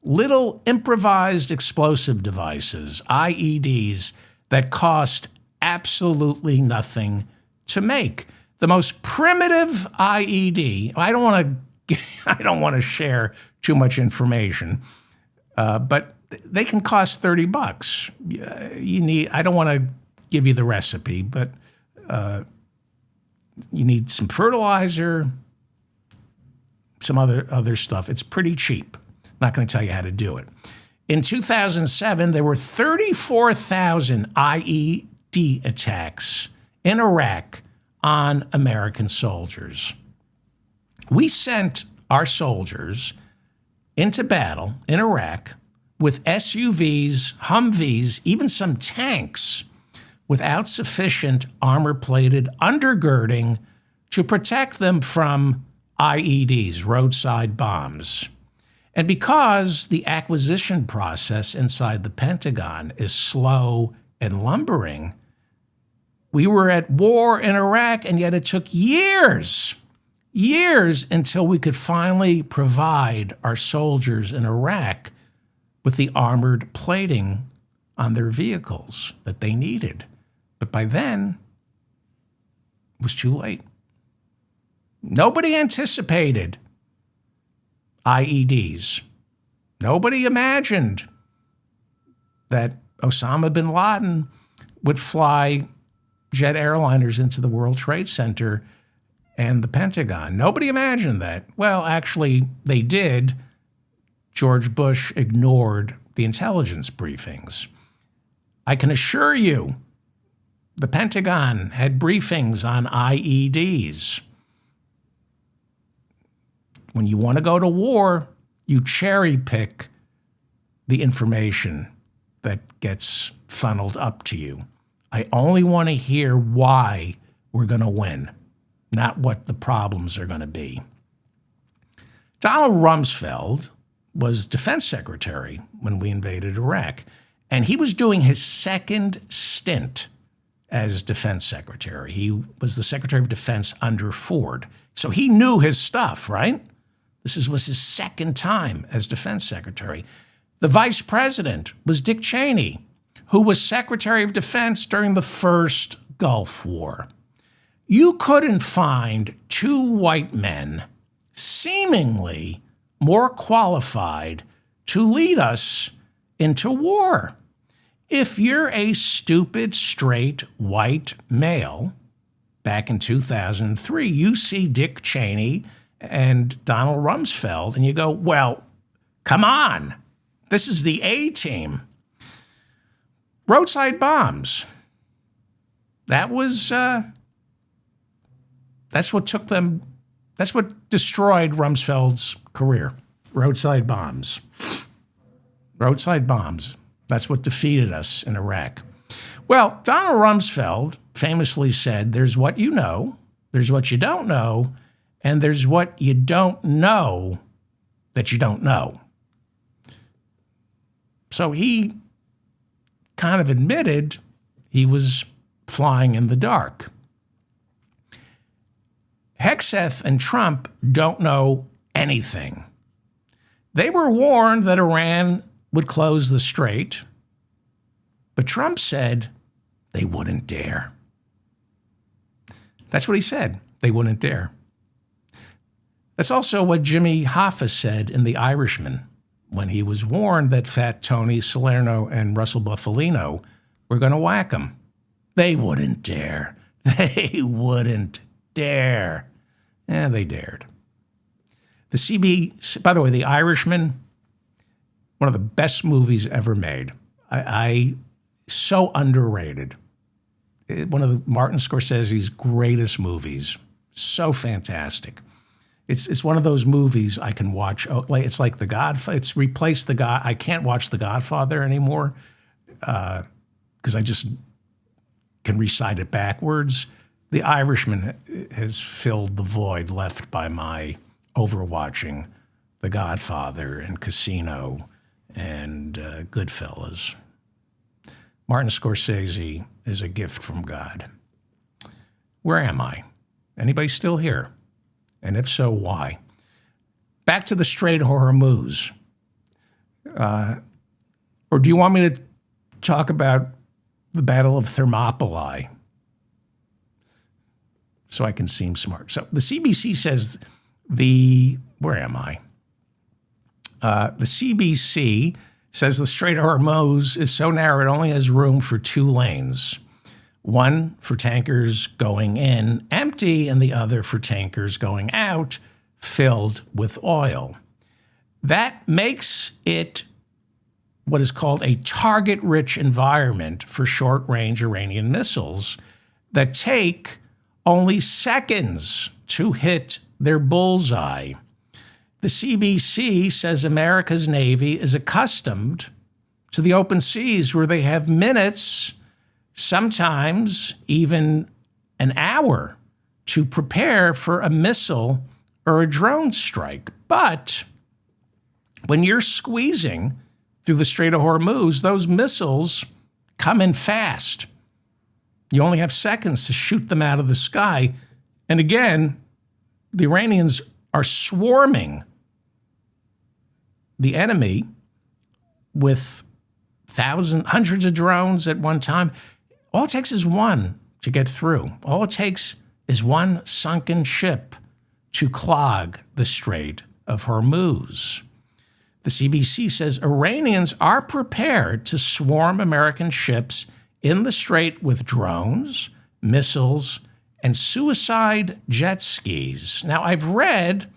Little improvised explosive devices, IEDs, that cost absolutely nothing to make. The most primitive IED, I don't want to share too much information, but they can cost $30. I don't want to give you the recipe, but you need some fertilizer, some other stuff. It's pretty cheap. I'm not going to tell you how to do it. In 2007, there were 34,000 IED attacks in Iraq on American soldiers. We sent our soldiers into battle in Iraq with SUVs, Humvees, even some tanks, without sufficient armor-plated undergirding to protect them from IEDs, roadside bombs. And because the acquisition process inside the Pentagon is slow and lumbering, we were at war in Iraq, and yet it took years until we could finally provide our soldiers in Iraq with the armored plating on their vehicles that they needed. But by then, it was too late. Nobody anticipated IEDs. Nobody imagined that Osama bin Laden would fly jet airliners into the World Trade Center and the Pentagon. Nobody imagined that. Well, actually, they did. George Bush ignored the intelligence briefings. I can assure you, the Pentagon had briefings on IEDs. When you want to go to war, you cherry pick the information that gets funneled up to you. I only want to hear why we're going to win, not what the problems are going to be. Donald Rumsfeld was defense secretary when we invaded Iraq, and he was doing his second stint as defense secretary. He was the Secretary of Defense under Ford. So he knew his stuff, right? This was his second time as defense secretary. The vice president was Dick Cheney, who was Secretary of Defense during the first Gulf War. You couldn't find two white men seemingly more qualified to lead us into war. If you're a stupid, straight, white male, back in 2003, you see Dick Cheney and Donald Rumsfeld, and you go, well, come on. This is the A-team. Roadside bombs. That's what destroyed Rumsfeld's career. Roadside bombs. Roadside bombs. That's what defeated us in Iraq. Well, Donald Rumsfeld famously said, there's what you know, there's what you don't know, and there's what you don't know that you don't know. So he kind of admitted he was flying in the dark. Hegseth and Trump don't know anything. They were warned that Iran would close the strait, but Trump said they wouldn't dare. That's what he said. They wouldn't dare. That's also what Jimmy Hoffa said in The Irishman when he was warned that Fat Tony Salerno and Russell Buffalino were going to whack him. They wouldn't dare. They wouldn't dare. And they dared. The CB, by the way, The Irishman, one of the best movies ever made. So underrated. One of Martin Scorsese's greatest movies. So fantastic. It's one of those movies I can watch. It's like The Godfather. It's replaced I can't watch The Godfather anymore because I just can recite it backwards. The Irishman has filled the void left by my overwatching The Godfather and Casino and Goodfellas. Martin Scorsese is a gift from God. Where am I? Anybody still here? And if so, why? Back to the Strait of Hormuz. Or do you want me to talk about the Battle of Thermopylae? So I can seem smart. So the CBC says where am I? The CBC says the Strait of Hormuz is so narrow it only has room for 2 lanes. One for tankers going in empty and the other for tankers going out filled with oil. That makes it what is called a target-rich environment for short-range Iranian missiles that take only seconds to hit their bullseye. The CBC says America's Navy is accustomed to the open seas where they have minutes, sometimes even an hour, to prepare for a missile or a drone strike. But when you're squeezing through the Strait of Hormuz, those missiles come in fast. You only have seconds to shoot them out of the sky. And again, the Iranians are swarming the enemy with hundreds of drones at one time. All it takes is one to get through. All it takes is one sunken ship to clog the Strait of Hormuz. The CBC says Iranians are prepared to swarm American ships in the strait with drones, missiles, and suicide jet skis. Now, I've read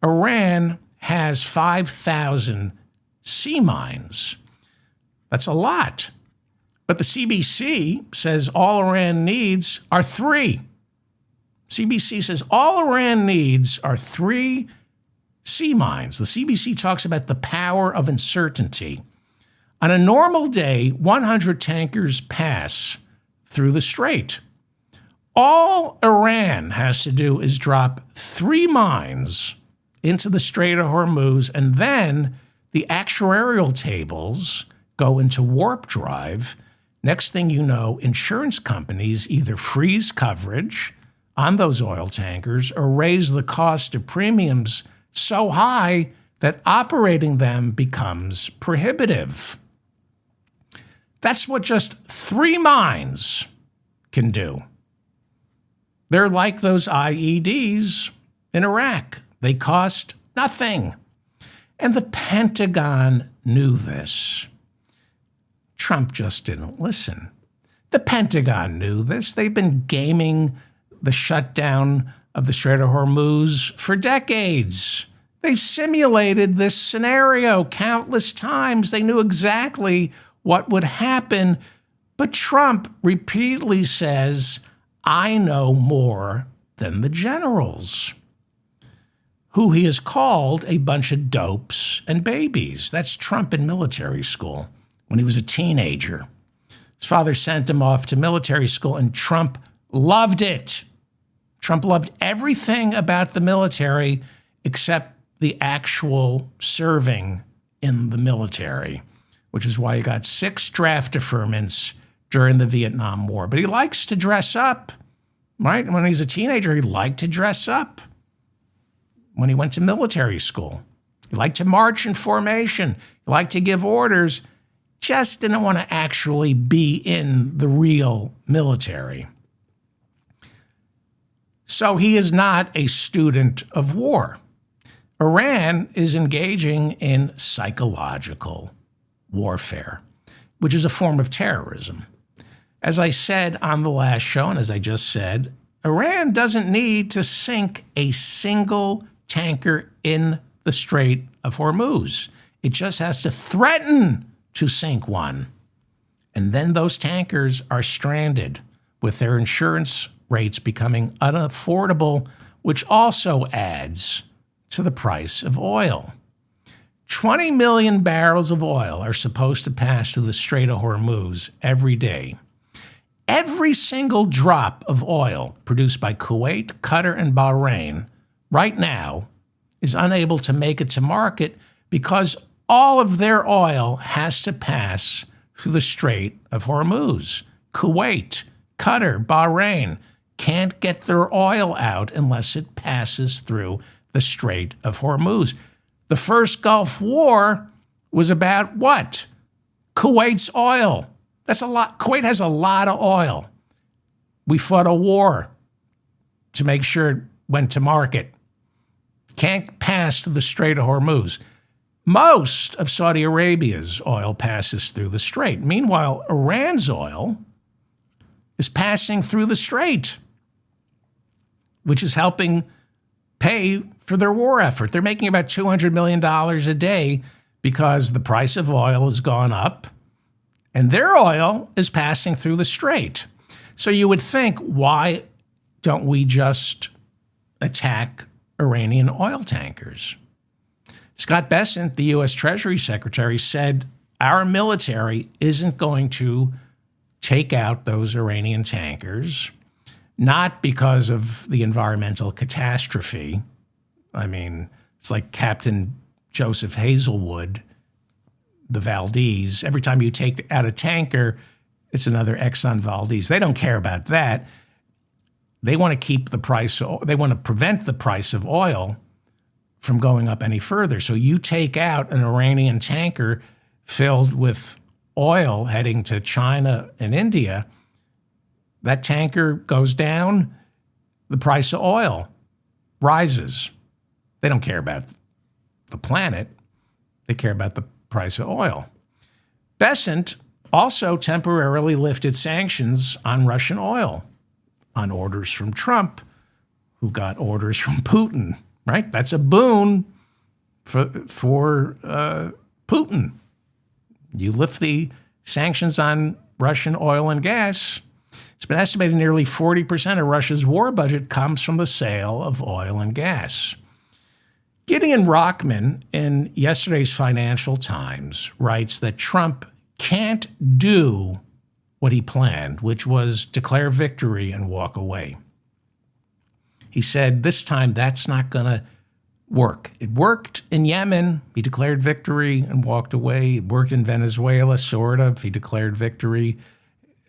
Iran has 5,000 sea mines. That's a lot. But the CBC says all Iran needs are 3. CBC says all Iran needs are 3 sea mines. The CBC talks about the power of uncertainty. On a normal day, 100 tankers pass through the strait. All Iran has to do is drop 3 mines into the Strait of Hormuz, and then the actuarial tables go into warp drive. Next thing you know, insurance companies either freeze coverage on those oil tankers or raise the cost of premiums so high that operating them becomes prohibitive. That's what just 3 mines can do. They're like those IEDs in Iraq. They cost nothing. And the Pentagon knew this. Trump just didn't listen. The Pentagon knew this. They've been gaming the shutdown of the Strait of Hormuz for decades. They've simulated this scenario countless times. They knew exactly what would happen. But Trump repeatedly says, I know more than the generals, who he has called a bunch of dopes and babies. That's Trump in military school when he was a teenager. His father sent him off to military school, and Trump loved it. Trump loved everything about the military except the actual serving in the military, which is why he got 6 draft deferments during the Vietnam War. But he likes to dress up, right? When he was a teenager, he liked to dress up. When he went to military school, he liked to march in formation. He liked to give orders. Just didn't want to actually be in the real military. So he is not a student of war. Iran is engaging in psychological warfare, which is a form of terrorism. As I said on the last show, and as I just said, Iran doesn't need to sink a single tanker in the Strait of Hormuz. It just has to threaten to sink one. And then those tankers are stranded, with their insurance rates becoming unaffordable, which also adds to the price of oil. 20 million barrels of oil are supposed to pass through the Strait of Hormuz every day. Every single drop of oil produced by Kuwait, Qatar, and Bahrain right now is unable to make it to market because all of their oil has to pass through the Strait of Hormuz. Kuwait, Qatar, Bahrain can't get their oil out unless it passes through the Strait of Hormuz. The first Gulf War was about what? Kuwait's oil. That's a lot. Kuwait has a lot of oil. We fought a war to make sure it went to market. Can't pass through the Strait of Hormuz. Most of Saudi Arabia's oil passes through the strait. Meanwhile, Iran's oil is passing through the strait, which is helping pay for their war effort. They're making about $200 million a day because the price of oil has gone up and their oil is passing through the strait. So you would think, why don't we just attack Iranian oil tankers? Scott Bessent, the U.S. Treasury Secretary, said our military isn't going to take out those Iranian tankers, not because of the environmental catastrophe. I mean, it's like Captain Joseph Hazelwood, the Valdez. Every time you take out a tanker, it's another Exxon Valdez. They don't care about that. They want to keep the price, they want to prevent the price of oil from going up any further. So you take out an Iranian tanker filled with oil heading to China and India, that tanker goes down, the price of oil rises. They don't care about the planet. They care about the price of oil. Bessent also temporarily lifted sanctions on Russian oil on orders from Trump, who got orders from Putin, right? That's a boon for Putin. You lift the sanctions on Russian oil and gas. It's been estimated nearly 40% of Russia's war budget comes from the sale of oil and gas. Gideon Rockman, in yesterday's Financial Times, writes that Trump can't do what he planned, which was declare victory and walk away. He said this time that's not going to work. It worked in Yemen. He declared victory and walked away. It worked in Venezuela, sort of. He declared victory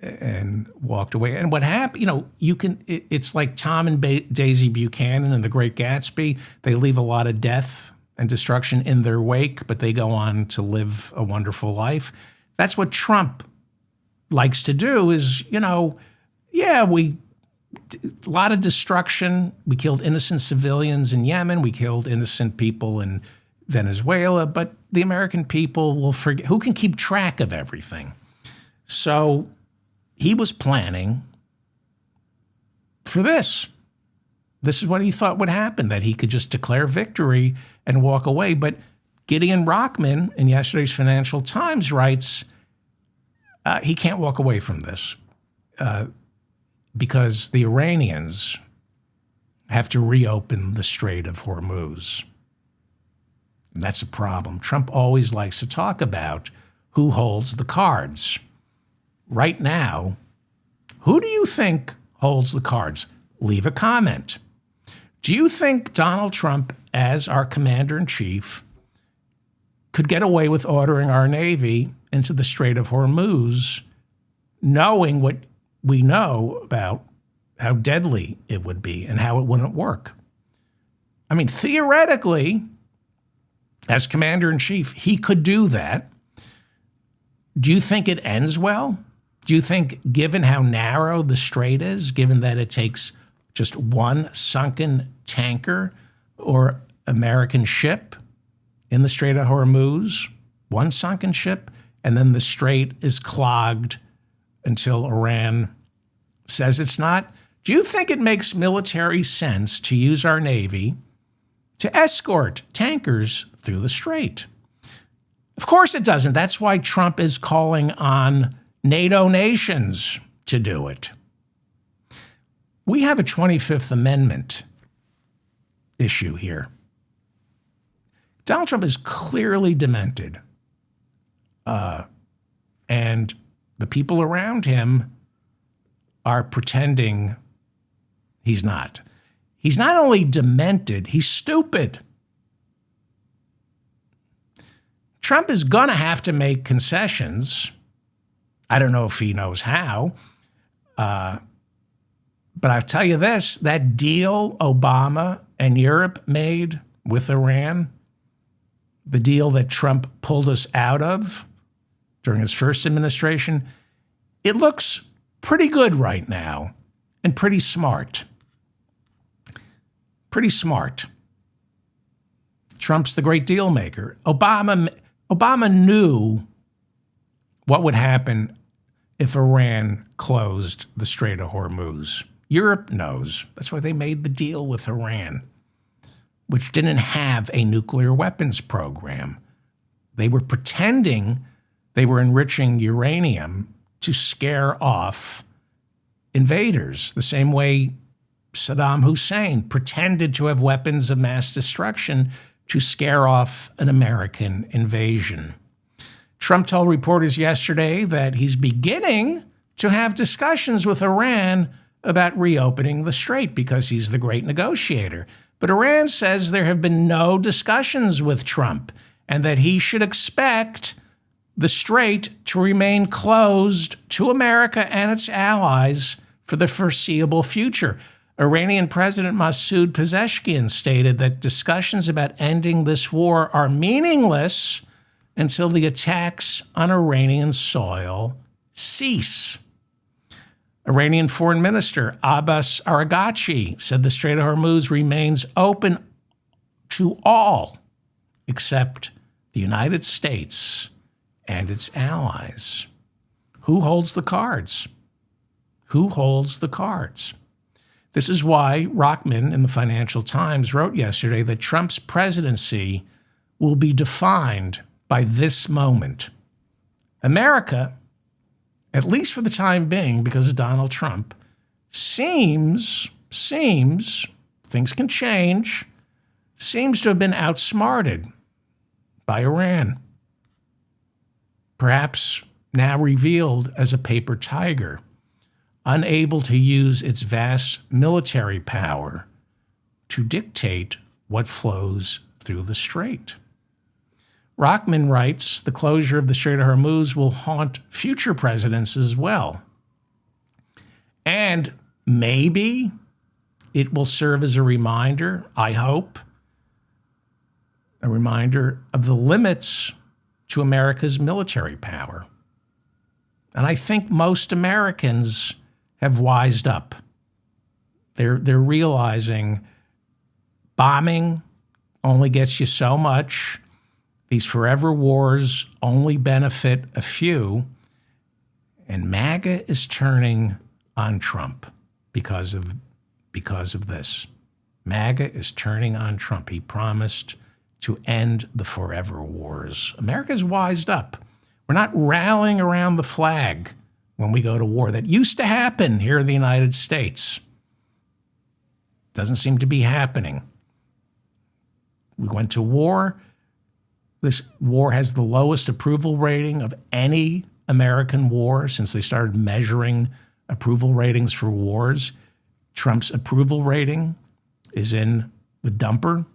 and walked away. And what happened, it's like Tom and Daisy Buchanan in The Great Gatsby. They leave a lot of death and destruction in their wake, but they go on to live a wonderful life. That's what Trump likes to do is, a lot of destruction. We killed innocent civilians in Yemen. We killed innocent people in Venezuela. But the American people will forget. Who can keep track of everything? So he was planning for this. This is what he thought would happen, that he could just declare victory and walk away. But Gideon Rockman in yesterday's Financial Times writes he can't walk away from this because the Iranians have to reopen the Strait of Hormuz. And that's a problem. Trump always likes to talk about who holds the cards. Right now, who do you think holds the cards? Leave a comment. Do you think Donald Trump, as our commander-in-chief, could get away with ordering our Navy into the Strait of Hormuz, knowing what we know about how deadly it would be and how it wouldn't work? I mean, theoretically, as commander-in-chief, he could do that. Do you think it ends well? Do you think, given how narrow the strait is, given that it takes just one sunken tanker or American ship in the Strait of Hormuz, one sunken ship, and then the strait is clogged until Iran says it's not? Do you think it makes military sense to use our Navy to escort tankers through the strait? Of course it doesn't. That's why Trump is calling on NATO nations to do it. We have a 25th Amendment issue here. Donald Trump is clearly demented. And the people around him are pretending he's not. He's not only demented, he's stupid. Trump is going to have to make concessions. I don't know if he knows how. But I'll tell you this, that deal Obama and Europe made with Iran, the deal that Trump pulled us out of during his first administration, it looks pretty good right now and pretty smart. Pretty smart. Trump's the great deal maker. Obama knew what would happen if Iran closed the Strait of Hormuz. Europe knows. That's why they made the deal with Iran, which didn't have a nuclear weapons program. They were pretending they were enriching uranium to scare off invaders, the same way Saddam Hussein pretended to have weapons of mass destruction to scare off an American invasion. Trump told reporters yesterday that he's beginning to have discussions with Iran about reopening the strait because he's the great negotiator. But Iran says there have been no discussions with Trump and that he should expect the strait to remain closed to America and its allies for the foreseeable future. Iranian President Masoud Pezeshkian stated that discussions about ending this war are meaningless until the attacks on Iranian soil cease. Iranian Foreign Minister Abbas Araghchi said the Strait of Hormuz remains open to all except the United States and its allies. Who holds the cards? Who holds the cards? This is why Rockman in the Financial Times wrote yesterday that Trump's presidency will be defined by this moment. America, at least for the time being, because of Donald Trump, seems, things can change, seems to have been outsmarted by Iran. Perhaps now revealed as a paper tiger, unable to use its vast military power to dictate what flows through the strait. Rockman writes, the closure of the Strait of Hormuz will haunt future presidents as well. And maybe it will serve as a reminder, I hope, a reminder of the limits to America's military power. And I think most Americans have wised up. They're realizing bombing only gets you so much. These forever wars only benefit a few. And MAGA is turning on Trump because of this. MAGA is turning on Trump. He promised to end the forever wars. America's wised up. We're not rallying around the flag when we go to war. That used to happen here in the United States. Doesn't seem to be happening. We went to war. This war has the lowest approval rating of any American war since they started measuring approval ratings for wars. Trump's approval rating is in the dumper.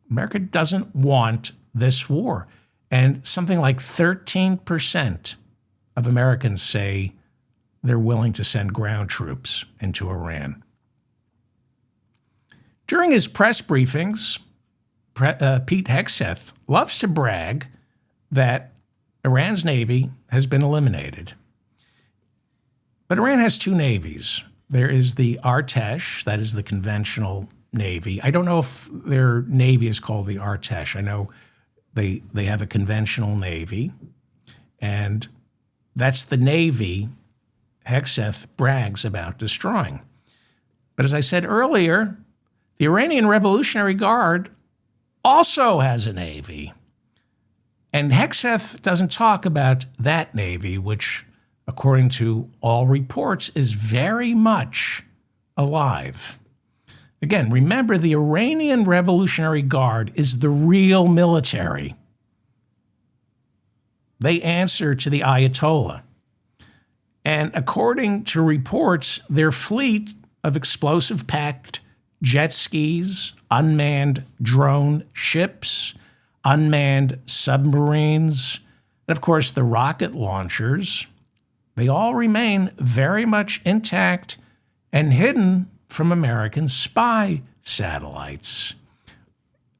America doesn't want this war. And something like 13% of Americans say they're willing to send ground troops into Iran. During his press briefings, Pete Hegseth loves to brag that Iran's navy has been eliminated. But Iran has two navies. There is the Artesh, that is the conventional Navy. I don't know if their Navy is called the Artesh. I know they have a conventional Navy, and that's the Navy Hegseth brags about destroying. But as I said earlier, the Iranian Revolutionary Guard also has a Navy. And Hegseth doesn't talk about that Navy, which, according to all reports, is very much alive. Again, remember, the Iranian Revolutionary Guard is the real military. They answer to the Ayatollah. And according to reports, their fleet of explosive-packed jet skis, unmanned drone ships, unmanned submarines, and of course the rocket launchers, they all remain very much intact and hidden from American spy satellites.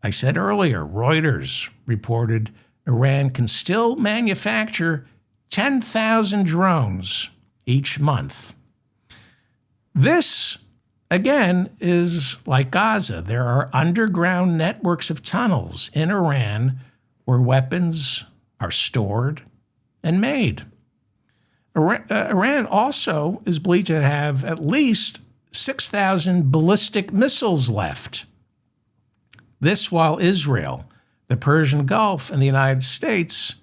I said earlier, Reuters reported Iran can still manufacture 10,000 drones each month. This, again, is like Gaza. There are underground networks of tunnels in Iran where weapons are stored and made. Iran also is believed to have at least 6,000 ballistic missiles left. This while Israel, the Persian Gulf, and the United States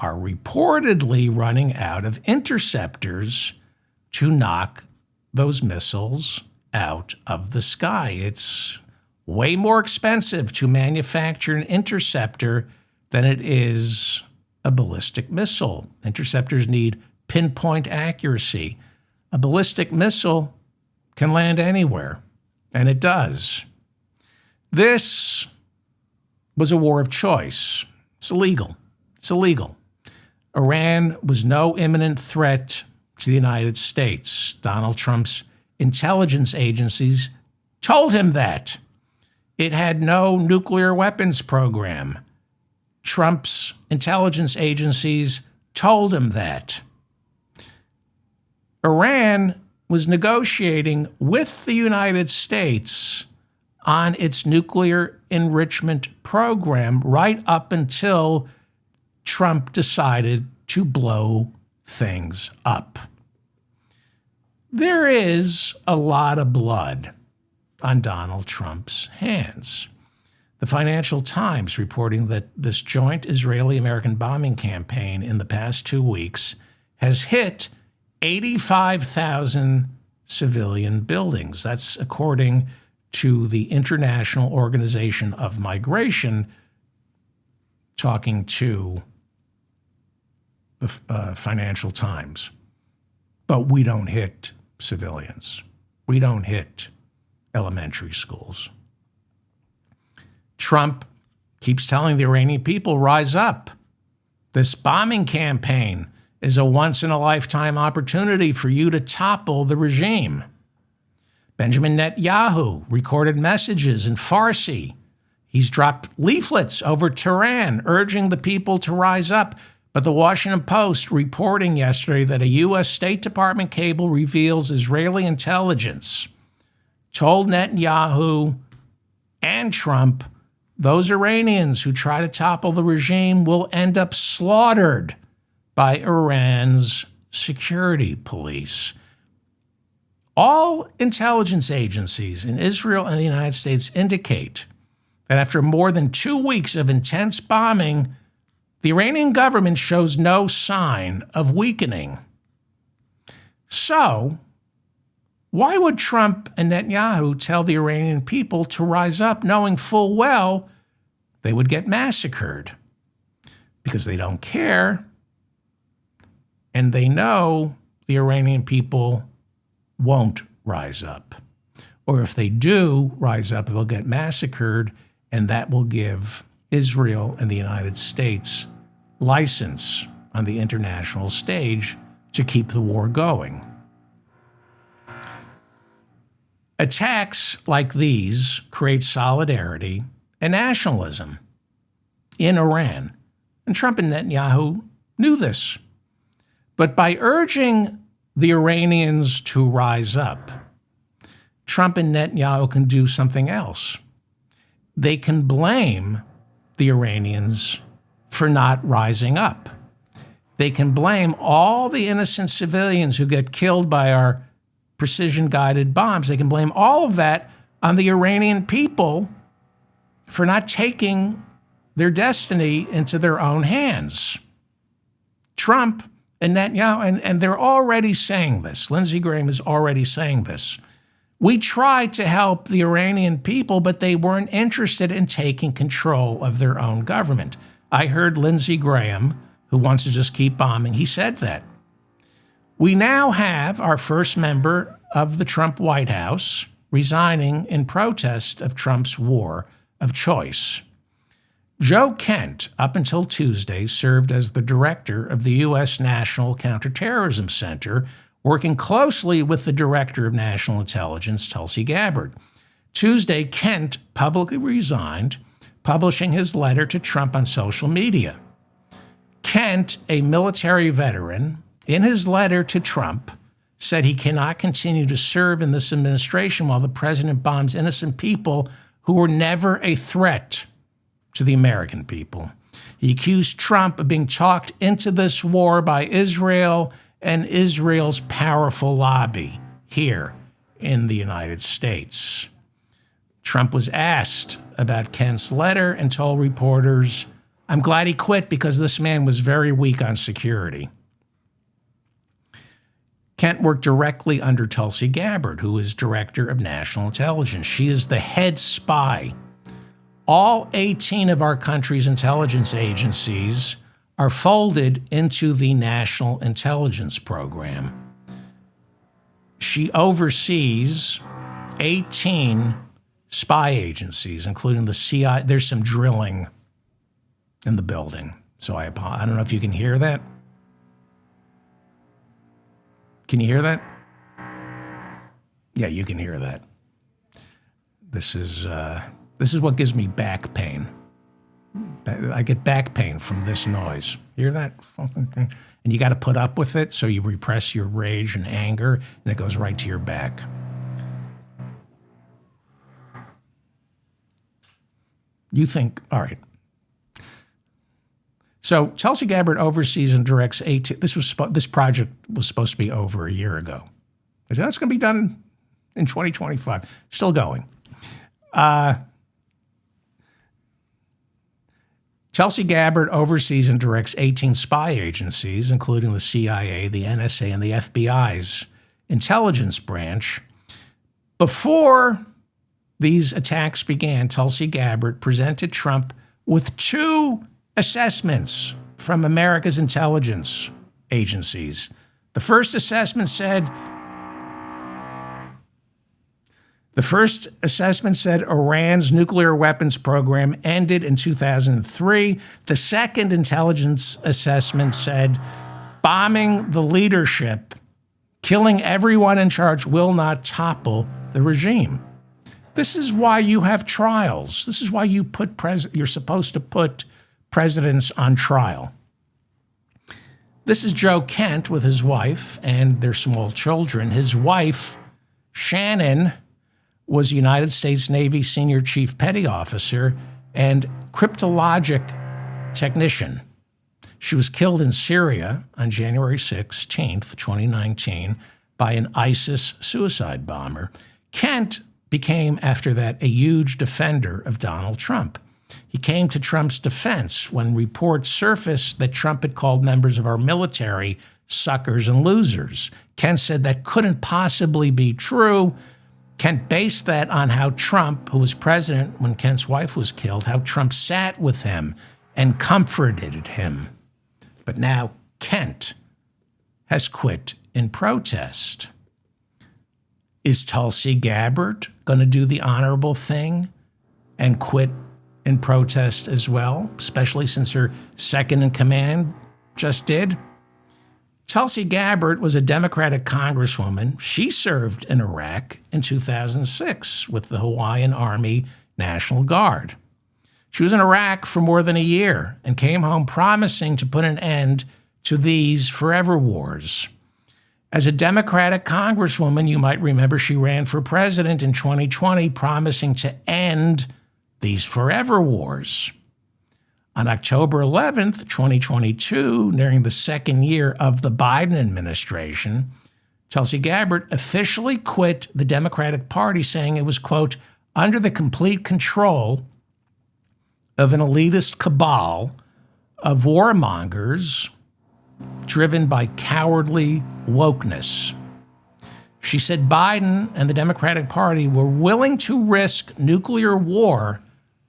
are reportedly running out of interceptors to knock those missiles out of the sky. It's way more expensive to manufacture an interceptor than it is a ballistic missile. Interceptors need pinpoint accuracy. A ballistic missile can land anywhere, and it does. This was a war of choice. It's illegal. It's illegal. Iran was no imminent threat to the United States. Donald Trump's intelligence agencies told him that. It had no nuclear weapons program. Trump's intelligence agencies told him that. Iran was negotiating with the United States on its nuclear enrichment program right up until Trump decided to blow things up. There is a lot of blood on Donald Trump's hands. The Financial Times reporting that this joint Israeli-American bombing campaign in the past 2 weeks has hit 85,000 civilian buildings. That's according to the International Organization of Migration, talking to the Financial Times. But we don't hit civilians. We don't hit elementary schools. Trump keeps telling the Iranian people, rise up. This bombing campaign is a once-in-a-lifetime opportunity for you to topple the regime. Benjamin Netanyahu recorded messages in Farsi. He's dropped leaflets over Tehran urging the people to rise up. But the Washington Post reporting yesterday that a U.S. State Department cable reveals Israeli intelligence told Netanyahu and Trump those Iranians who try to topple the regime will end up slaughtered by Iran's security police. All intelligence agencies in Israel and the United States indicate that after more than 2 weeks of intense bombing, the Iranian government shows no sign of weakening. So, why would Trump and Netanyahu tell the Iranian people to rise up knowing full well they would get massacred? Because they don't care, and they know the Iranian people won't rise up. Or if they do rise up, they'll get massacred, and that will give Israel and the United States license on the international stage to keep the war going. Attacks like these create solidarity and nationalism in Iran, and Trump and Netanyahu knew this. But by urging the Iranians to rise up, Trump and Netanyahu can do something else. They can blame the Iranians for not rising up. They can blame all the innocent civilians who get killed by our precision-guided bombs. They can blame all of that on the Iranian people for not taking their destiny into their own hands. Trump and Netanyahu, and they're already saying this. Lindsey Graham is already saying this. We tried to help the Iranian people, but they weren't interested in taking control of their own government. I heard Lindsey Graham, who wants to just keep bombing, he said that. We now have our first member of the Trump White House resigning in protest of Trump's war of choice. Joe Kent, up until Tuesday, served as the director of the U.S. National Counterterrorism Center, working closely with the Director of National Intelligence, Tulsi Gabbard. Tuesday, Kent publicly resigned, publishing his letter to Trump on social media. Kent, a military veteran, in his letter to Trump, said he cannot continue to serve in this administration while the president bombs innocent people who were never a threat to the American people. He accused Trump of being talked into this war by Israel and Israel's powerful lobby here in the United States. Trump was asked about Kent's letter and told reporters, "I'm glad he quit because this man was very weak on security." Kent worked directly under Tulsi Gabbard, who is Director of National Intelligence. She is the head spy. All 18 of our country's intelligence agencies are folded into the National Intelligence Program. She oversees 18 spy agencies, including the CIA. There's some drilling in the building, so I don't know if you can hear that. Can you hear that? Yeah, you can hear that. This is what gives me back pain. I get back pain from this noise. Hear that? And you got to put up with it, so you repress your rage and anger, and it goes right to your back. You think, all right. So Tulsi Gabbard oversees and directs 18. This project was supposed to be over a year ago. Is that it's going to be done in 2025? Still going. Tulsi Gabbard oversees and directs 18 spy agencies, including the CIA, the NSA, and the FBI's intelligence branch. Before these attacks began, Tulsi Gabbard presented Trump with two assessments from America's intelligence agencies. The first assessment said Iran's nuclear weapons program ended in 2003. The second intelligence assessment said bombing the leadership, killing everyone in charge will not topple the regime. This is why you have trials. This is why you're supposed to put presidents on trial. This is Joe Kent with his wife and their small children. His wife, Shannon, was United States Navy Senior Chief Petty Officer and cryptologic technician. She was killed in Syria on January 16th, 2019, by an ISIS suicide bomber. Kent became, after that, a huge defender of Donald Trump. He came to Trump's defense when reports surfaced that Trump had called members of our military suckers and losers. Kent said that couldn't possibly be true. Kent based that on how Trump, who was president when Kent's wife was killed, how Trump sat with him and comforted him. But now Kent has quit in protest. Is Tulsi Gabbard going to do the honorable thing and quit in protest as well, especially since her second in command just did? Tulsi Gabbard was a Democratic congresswoman. She served in Iraq in 2006 with the Hawaiian Army National Guard. She was in Iraq for more than a year and came home promising to put an end to these forever wars. As a Democratic congresswoman, you might remember she ran for president in 2020, promising to end these forever wars. On October 11th, 2022, during the second year of the Biden administration, Tulsi Gabbard officially quit the Democratic Party, saying it was, quote, under the complete control of an elitist cabal of warmongers driven by cowardly wokeness. She said Biden and the Democratic Party were willing to risk nuclear war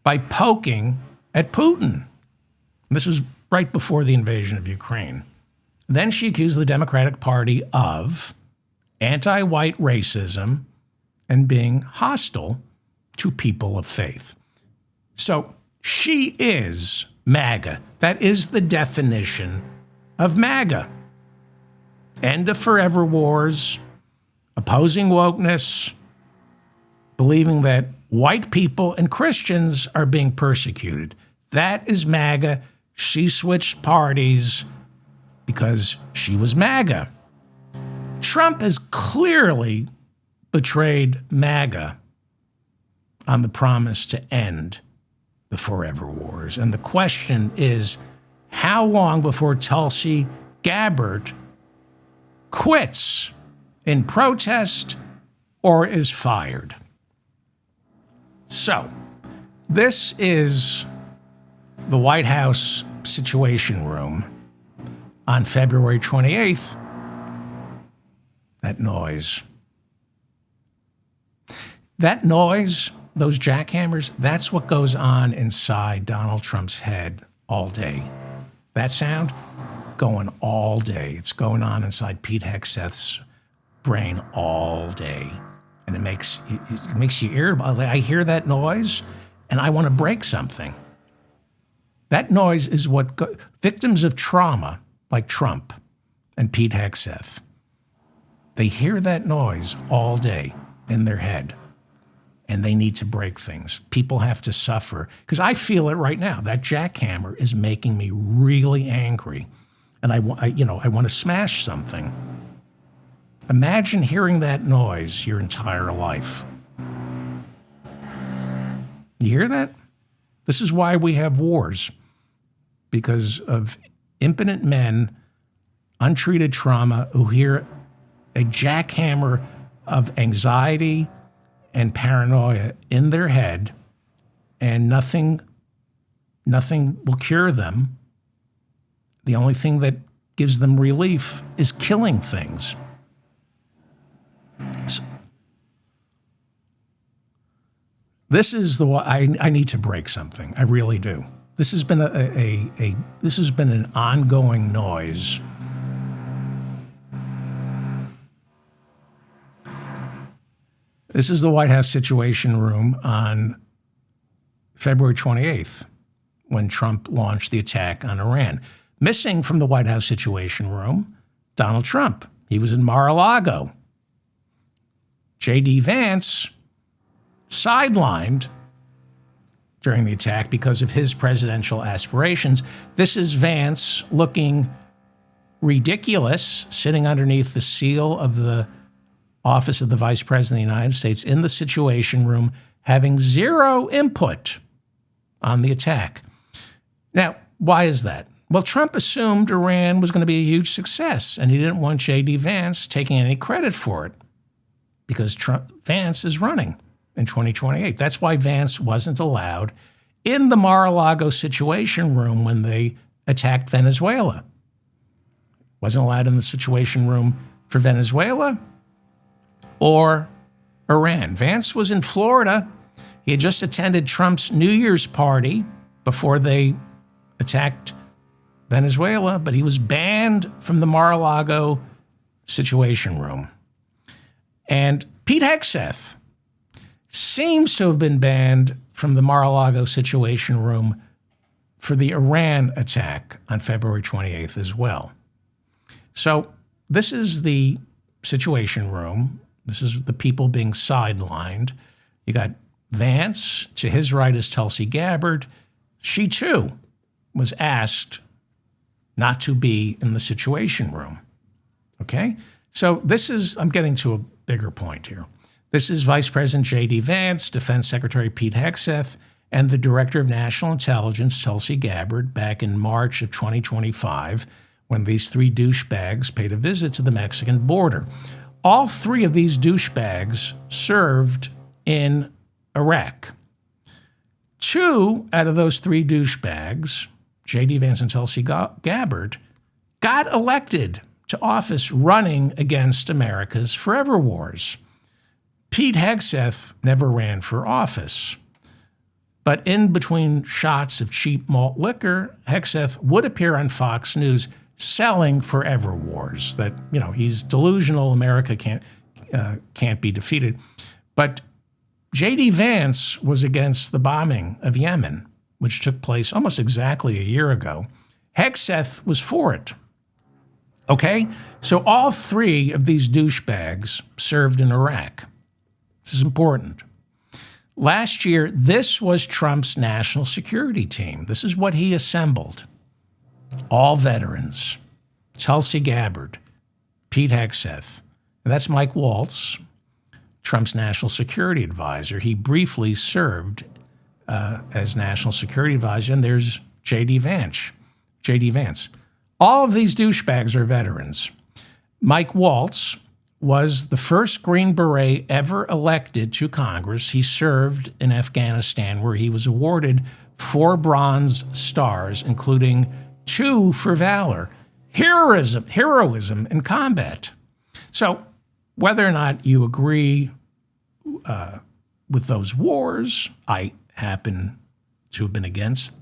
by poking at Putin. This was right before the invasion of Ukraine. Then she accused the Democratic Party of anti-white racism and being hostile to people of faith. So she is MAGA. That is the definition of MAGA. End of forever wars, opposing wokeness, believing that white people and Christians are being persecuted. That is MAGA. She switched parties because she was MAGA. Trump has clearly betrayed MAGA on the promise to end the forever wars. And the question is, how long before Tulsi Gabbard quits in protest or is fired? So, this is the White House Situation Room on February 28th. That noise. That noise, those jackhammers, that's what goes on inside Donald Trump's head all day. That sound going all day. It's going on inside Pete Hegseth's brain all day. And it makes you irritable. I hear that noise and I want to break something. That noise is what victims of trauma like Trump and Pete Hegseth, they hear that noise all day in their head, and they need to break things. People have to suffer, because I feel it right now. That jackhammer is making me really angry, and I want to smash something. Imagine hearing that noise your entire life. You hear that? This is why we have wars, because of impotent men, untreated trauma, who hear a jackhammer of anxiety and paranoia in their head, and nothing will cure them. The only thing that gives them relief is killing things. So, this is the I need to break something. I really do. This has been this has been an ongoing noise. This is the White House Situation Room on February 28th, when Trump launched the attack on Iran. Missing from the White House Situation Room, Donald Trump. He was in Mar-a-Lago. J.D. Vance sidelined during the attack because of his presidential aspirations. This is Vance looking ridiculous, sitting underneath the seal of the Office of the Vice President of the United States in the Situation Room, having zero input on the attack. Now, why is that? Well, Trump assumed Iran was going to be a huge success, and he didn't want J.D. Vance taking any credit for it, because Vance is running in 2028. That's why Vance wasn't allowed in the Mar-a-Lago Situation Room when they attacked Venezuela. Wasn't allowed in the Situation Room for Venezuela or Iran. Vance was in Florida. He had just attended Trump's New Year's party before they attacked Venezuela, but he was banned from the Mar-a-Lago Situation Room. And Pete Hegseth seems to have been banned from the Mar-a-Lago Situation Room for the Iran attack on February 28th as well. So this is the Situation Room. This is the people being sidelined. You got Vance. To his right is Tulsi Gabbard. She, too, was asked not to be in the Situation Room. Okay? So I'm getting to a bigger point here. This is Vice President J.D. Vance, Defense Secretary Pete Hegseth, and the Director of National Intelligence, Tulsi Gabbard, back in March of 2025, when these three douchebags paid a visit to the Mexican border. All three of these douchebags served in Iraq. Two out of those three douchebags, J.D. Vance and Tulsi Gabbard, got elected to office running against America's forever wars. Pete Hegseth never ran for office. But in between shots of cheap malt liquor, Hegseth would appear on Fox News selling forever wars, that, he's delusional, America can't be defeated. But J.D. Vance was against the bombing of Yemen, which took place almost exactly a year ago. Hegseth was for it. Okay? So all three of these douchebags served in Iraq. This is important. Last year, this was Trump's national security team. This is what he assembled. All veterans. Tulsi Gabbard, Pete Hegseth. And that's Mike Waltz, Trump's national security advisor. He briefly served as national security advisor. And there's J.D. Vance. All of these douchebags are veterans. Mike Waltz was the first Green Beret ever elected to Congress. He served in Afghanistan, where he was awarded 4 Bronze Stars, including 2 for valor, heroism in combat. So whether or not you agree with those wars, I happen to have been against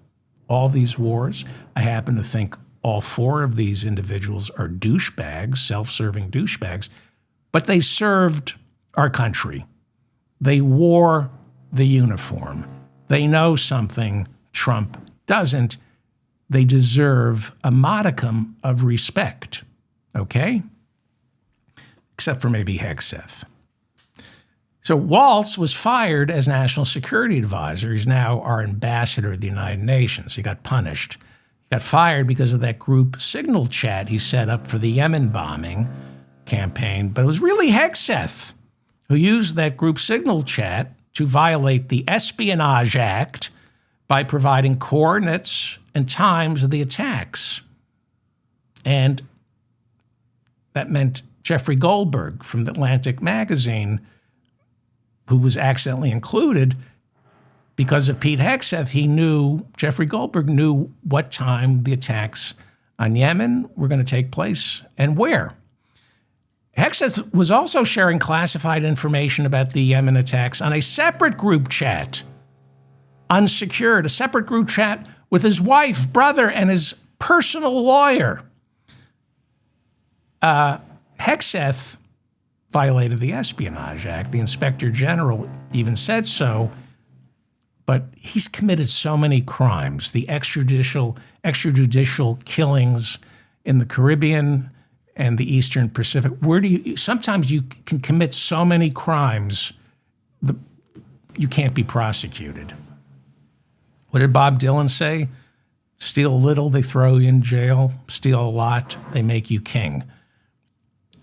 all these wars. I happen to think all 4 of these individuals are douchebags, self-serving douchebags, but they served our country. They wore the uniform. They know something Trump doesn't. They deserve a modicum of respect, okay? Except for maybe Hegseth. So Waltz was fired as national security advisor. He's now our ambassador at the United Nations. He got punished. He got fired because of that group signal chat he set up for the Yemen bombing campaign. But it was really Hegseth who used that group signal chat to violate the Espionage Act by providing coordinates and times of the attacks. And that meant Jeffrey Goldberg from The Atlantic magazine, who was accidentally included because of Pete Hegseth, Jeffrey Goldberg knew what time the attacks on Yemen were going to take place and where. Hegseth was also sharing classified information about the Yemen attacks on a separate group chat, unsecured, a separate group chat with his wife, brother, and his personal lawyer. Hegseth violated the Espionage Act. The Inspector General even said so, but he's committed so many crimes, the extrajudicial killings in the Caribbean and the Eastern Pacific. Sometimes you can commit so many crimes, you can't be prosecuted. What did Bob Dylan say? Steal a little, they throw you in jail. Steal a lot, they make you king.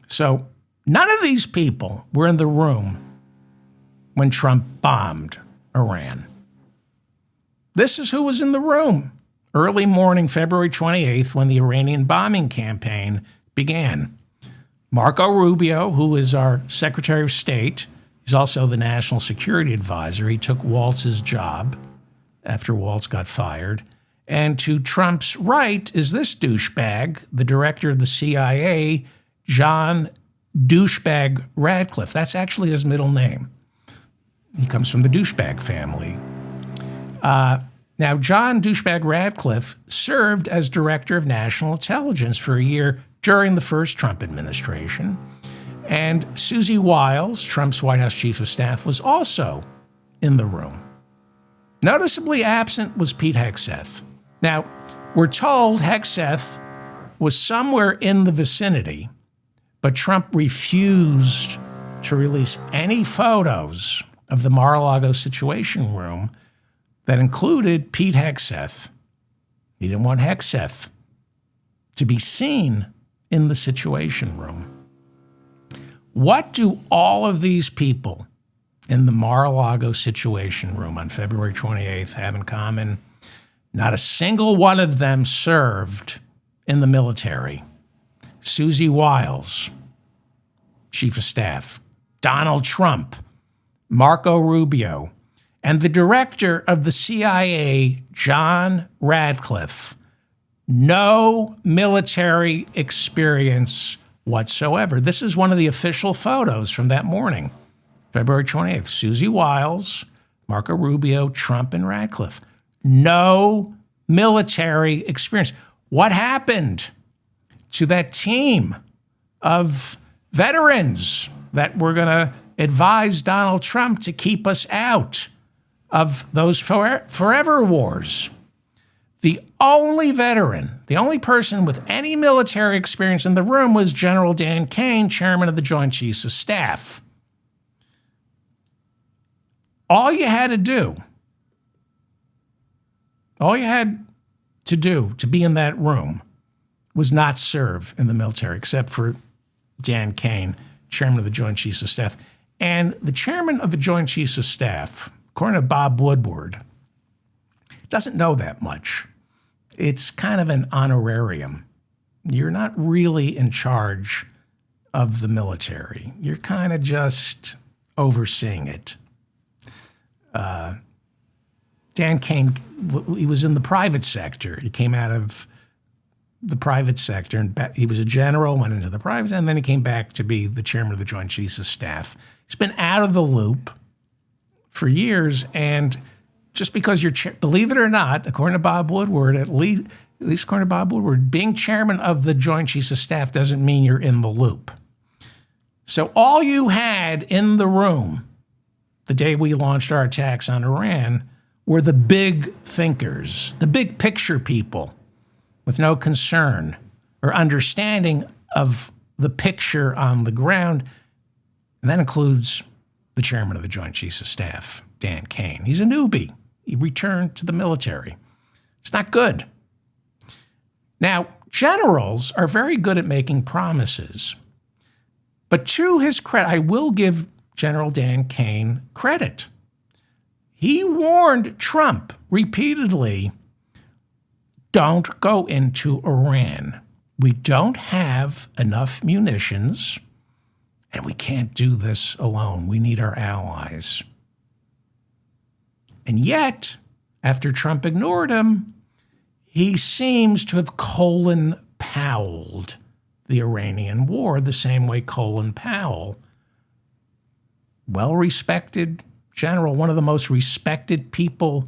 So none of these people were in the room when Trump bombed Iran. This is who was in the room early morning, February 28th, when the Iranian bombing campaign began. Marco Rubio, who is our Secretary of State, he's also the National Security Advisor. He took Waltz's job after Waltz got fired. And to Trump's right is this douchebag, the director of the CIA, John Douchebag Radcliffe. That's actually his middle name. He comes from the douchebag family. Now, John Douchebag Radcliffe served as Director of National Intelligence for a year during the first Trump administration. And Susie Wiles, Trump's White House Chief of Staff, was also in the room. Noticeably absent was Pete Hegseth. Now, we're told Hegseth was somewhere in the vicinity, but Trump refused to release any photos of the Mar-a-Lago Situation Room that included Pete Hegseth. He didn't want Hegseth to be seen in the Situation Room. What do all of these people in the Mar-a-Lago Situation Room on February 28th have in common? Not a single one of them served in the military. Susie Wiles, Chief of Staff, Donald Trump, Marco Rubio, and the director of the CIA, John Radcliffe. No military experience whatsoever. This is one of the official photos from that morning, February 28th. Susie Wiles, Marco Rubio, Trump, and Radcliffe. No military experience. What happened to that team of veterans that were going to advise Donald Trump to keep us out of those forever wars? The only veteran, the only person with any military experience in the room was General Dan Kane, chairman of the Joint Chiefs of Staff. All you had to do to be in that room was not serve in the military, except for Dan Kane, chairman of the Joint Chiefs of Staff. And the chairman of the Joint Chiefs of Staff, according to Bob Woodward, doesn't know that much. It's kind of an honorarium. You're not really in charge of the military. You're kind of just overseeing it. Dan Kane, he was in the private sector. He came out of the private sector, and he was a general, went into the private, and then he came back to be the chairman of the Joint Chiefs of Staff. He's been out of the loop for years, and just because you're, believe it or not, according to Bob Woodward, at least according to Bob Woodward, being chairman of the Joint Chiefs of Staff doesn't mean you're in the loop. So all you had in the room the day we launched our attacks on Iran were the big thinkers, the big picture people with no concern or understanding of the picture on the ground. And that includes the chairman of the Joint Chiefs of Staff, Dan Kane. He's a newbie. He returned to the military. It's not good. Now, generals are very good at making promises. But to his credit, I will give General Dan Kane credit. He warned Trump repeatedly, don't go into Iran. We don't have enough munitions, and we can't do this alone. We need our allies. And yet, after Trump ignored him, he seems to have Colin Powelled the Iranian war the same way Colin Powell, well-respected general, one of the most respected people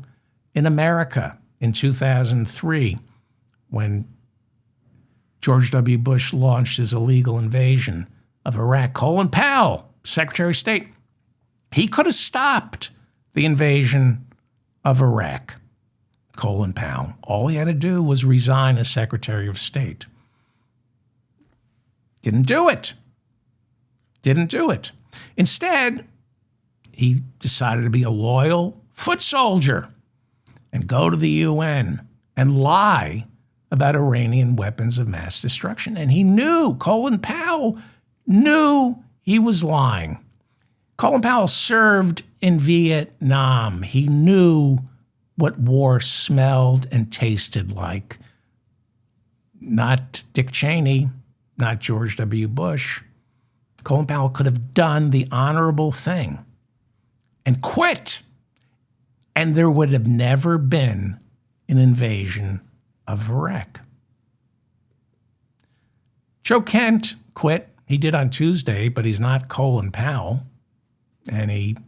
in America in 2003 when George W. Bush launched his illegal invasion of Iraq. Colin Powell, Secretary of State, he could have stopped the invasion of Iraq. Colin Powell. All he had to do was resign as Secretary of State. Didn't do it. Instead, he decided to be a loyal foot soldier and go to the UN and lie about Iranian weapons of mass destruction. And he knew, Colin Powell knew he was lying. Colin Powell served in Vietnam. He knew what war smelled and tasted like. Not Dick Cheney, not George W. Bush. Colin Powell could have done the honorable thing and quit, and there would have never been an invasion of Iraq. Joe Kent quit. He did on Tuesday, but he's not Colin Powell, and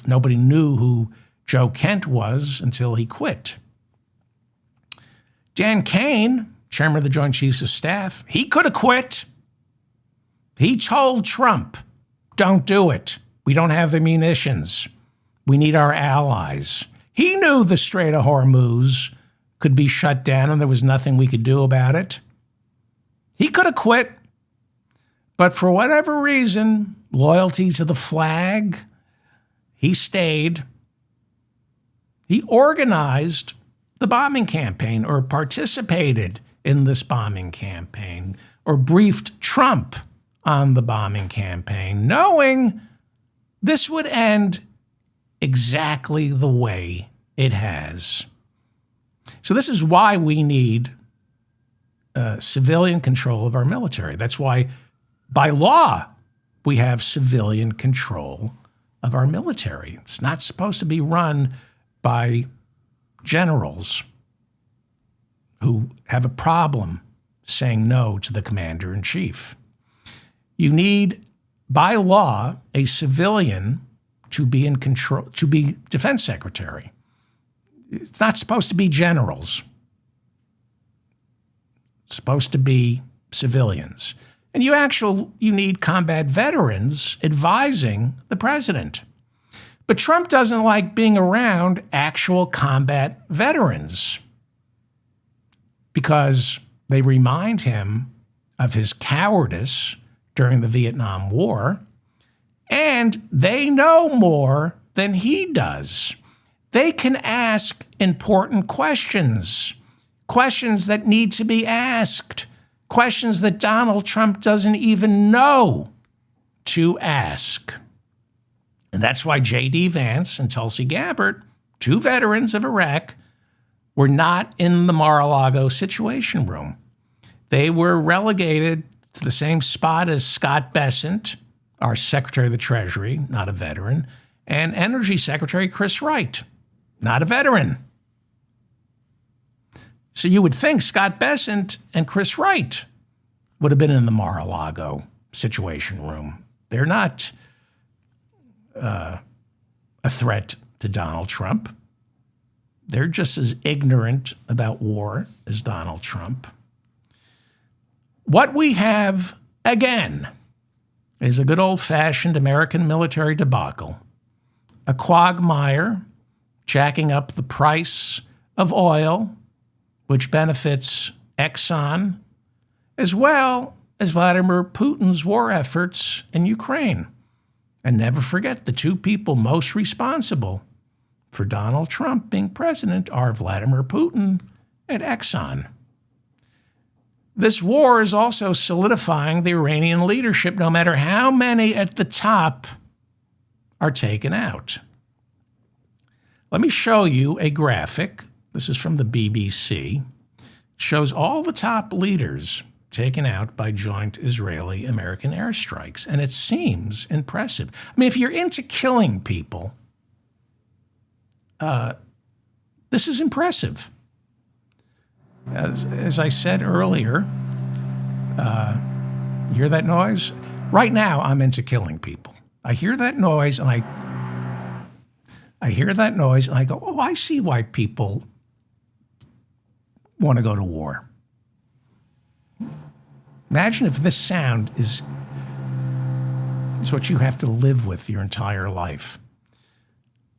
nobody knew who Joe Kent was until he quit. Dan Kane, chairman of the Joint Chiefs of Staff, he could have quit. He told Trump, don't do it. We don't have the munitions. We need our allies. He knew the Strait of Hormuz could be shut down and there was nothing we could do about it. He could have quit. But for whatever reason, loyalty to the flag, he stayed. He organized the bombing campaign or participated in this bombing campaign or briefed Trump on the bombing campaign, knowing this would end exactly the way it has. So this is why we need civilian control of our military. That's why, by law, we have civilian control of our military. It's not supposed to be run by generals who have a problem saying no to the commander-in-chief. You need, by law, a civilian to be in control, to be defense secretary. It's not supposed to be generals. It's supposed to be civilians. And you need combat veterans advising the president. But Trump doesn't like being around actual combat veterans because they remind him of his cowardice during the Vietnam War, and they know more than he does. They can ask important questions, questions that need to be asked, questions that Donald Trump doesn't even know to ask. And that's why J.D. Vance and Tulsi Gabbard, two veterans of Iraq, were not in the Mar-a-Lago Situation Room. They were relegated to the same spot as Scott Bessent, our Secretary of the Treasury, not a veteran, and Energy Secretary Chris Wright, not a veteran. So you would think Scott Bessent and Chris Wright would have been in the Mar-a-Lago Situation Room. They're not a threat to Donald Trump. They're just as ignorant about war as Donald Trump. What we have, again, is a good old-fashioned American military debacle, a quagmire jacking up the price of oil, which benefits Exxon, as well as Vladimir Putin's war efforts in Ukraine. And never forget, the two people most responsible for Donald Trump being president are Vladimir Putin and Exxon. This war is also solidifying the Iranian leadership, no matter how many at the top are taken out. Let me show you a graphic. This is from the BBC. It shows all the top leaders taken out by joint Israeli-American airstrikes, and it seems impressive. I mean, if you're into killing people, this is impressive. As I said earlier, you hear that noise? Right now, I'm into killing people. I hear that noise, and I hear that noise, and I go, oh, I see why people want to go to war. Imagine if this sound is what you have to live with your entire life.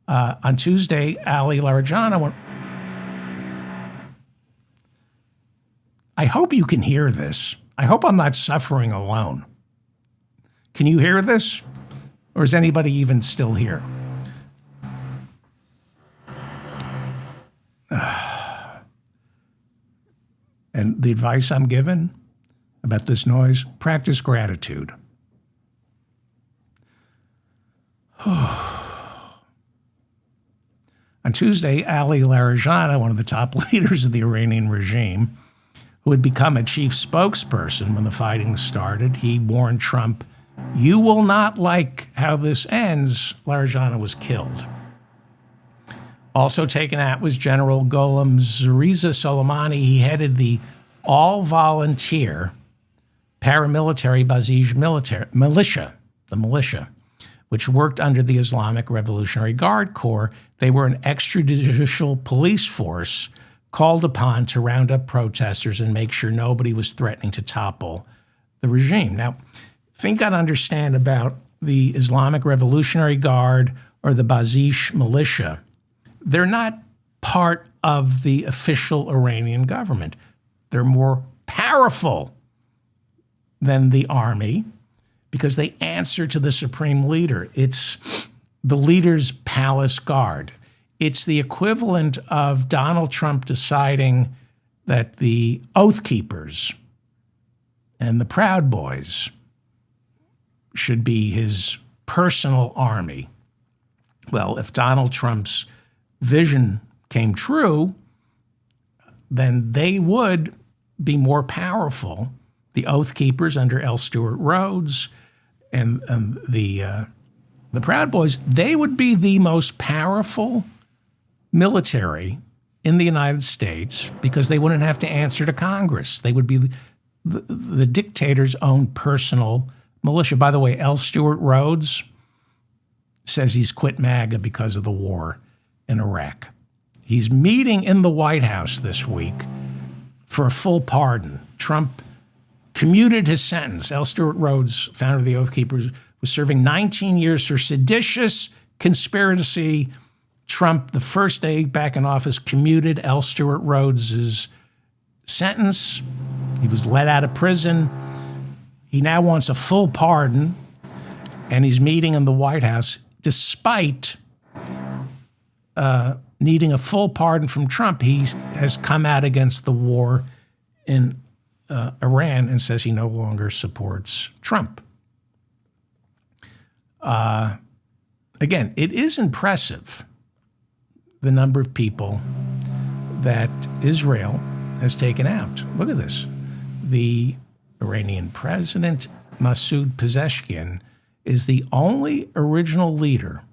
On Tuesday, Ali Larijana went, I hope you can hear this. I hope I'm not suffering alone. Can you hear this? Or is anybody even still here? And the advice I'm given about this noise, practice gratitude. On Tuesday, Ali Larijana, one of the top leaders of the Iranian regime, who had become a chief spokesperson when the fighting started, he warned Trump, "You will not like how this ends." Larijana was killed. Also taken out was General Gholam Reza Soleimani. He headed the all-volunteer paramilitary Basij militia, the militia, which worked under the Islamic Revolutionary Guard Corps. They were an extrajudicial police force called upon to round up protesters and make sure nobody was threatening to topple the regime. Now, think I'd understand about the Islamic Revolutionary Guard or the Basij militia. They're not part of the official Iranian government. They're more powerful than the army because they answer to the supreme leader. It's the leader's palace guard. It's the equivalent of Donald Trump deciding that the Oath Keepers and the Proud Boys should be his personal army. Well, if Donald Trump's vision came true, then they would be more powerful. The Oath Keepers under L. Stewart Rhodes and the Proud Boys, they would be the most powerful military in the United States because they wouldn't have to answer to Congress. They would be the dictator's own personal militia. By the way, L. Stewart Rhodes says he's quit MAGA because of the war in Iraq. He's meeting in the White House this week for a full pardon. Trump commuted his sentence. L. Stewart Rhodes, founder of the Oath Keepers, was serving 19 years for seditious conspiracy. Trump, the first day back in office, commuted L. Stewart Rhodes' sentence. He was let out of prison. He now wants a full pardon, and he's meeting in the White House despite needing a full pardon from Trump. He has come out against the war in Iran and says he no longer supports Trump. Again, it is impressive, the number of people that Israel has taken out. Look at this. The Iranian president, Masoud Pezeshkian, is the only original leader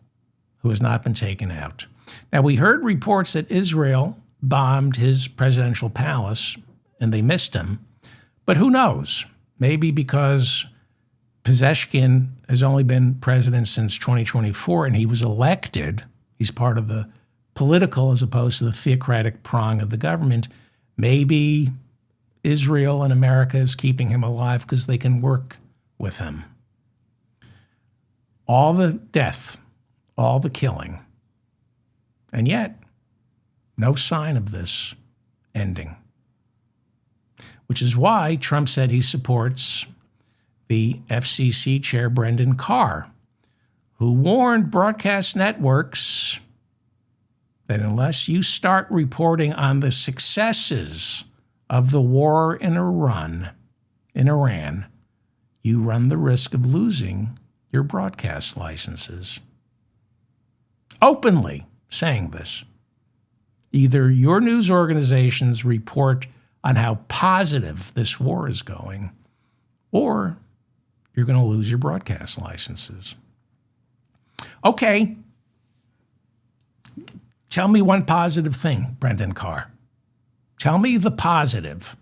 who has not been taken out. Now, we heard reports that Israel bombed his presidential palace and they missed him, but who knows? Maybe because Pezeshkian has only been president since 2024 and he was elected. He's part of the political as opposed to the theocratic prong of the government. Maybe Israel and America is keeping him alive because they can work with him. All the death, all the killing, and yet no sign of this ending, which is why Trump said he supports the FCC chair, Brendan Carr, who warned broadcast networks that unless you start reporting on the successes of the war in Iran, you run the risk of losing your broadcast licenses. Openly saying this. Either your news organizations report on how positive this war is going, or you're going to lose your broadcast licenses. Okay. Tell me one positive thing, Brendan Carr. Tell me the positive.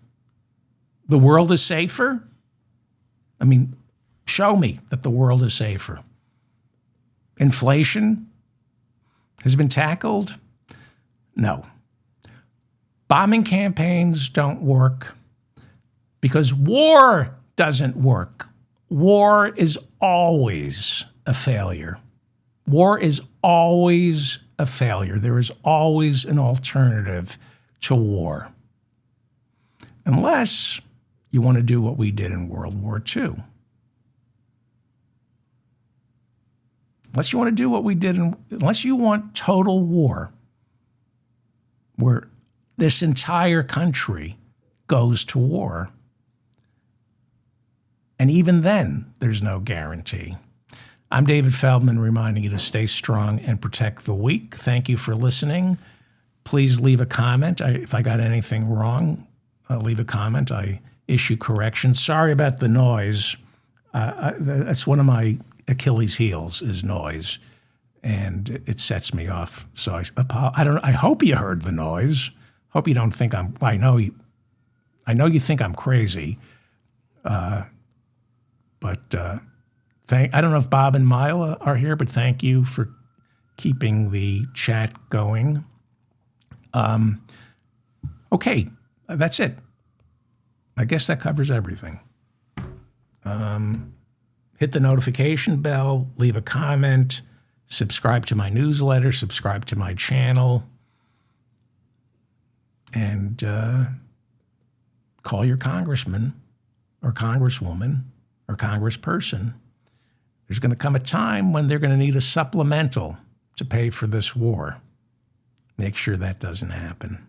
The world is safer? I mean, show me that the world is safer. Inflation has been tackled? No. Bombing campaigns don't work because war doesn't work. War is always a failure. War is always a failure. There is always an alternative to war. Unless you want to do what we did in World War II. Unless you want to do what we did unless you want total war, where this entire country goes to war. And even then, there's no guarantee. I'm David Feldman, reminding you to stay strong and protect the weak. Thank you for listening. Please leave a comment. If I got anything wrong, leave a comment. I issue corrections. Sorry about the noise. That's one of my Achilles' heels is noise, and it sets me off. So I hope you heard the noise. Hope you don't think I know you think I'm crazy. But I don't know if Bob and Mila are here, but thank you for keeping the chat going. Okay, that's it. I guess that covers everything. Hit the notification bell, leave a comment, subscribe to my newsletter, subscribe to my channel, and call your congressman or congresswoman or congressperson. There's going to come a time when they're going to need a supplemental to pay for this war. Make sure that doesn't happen.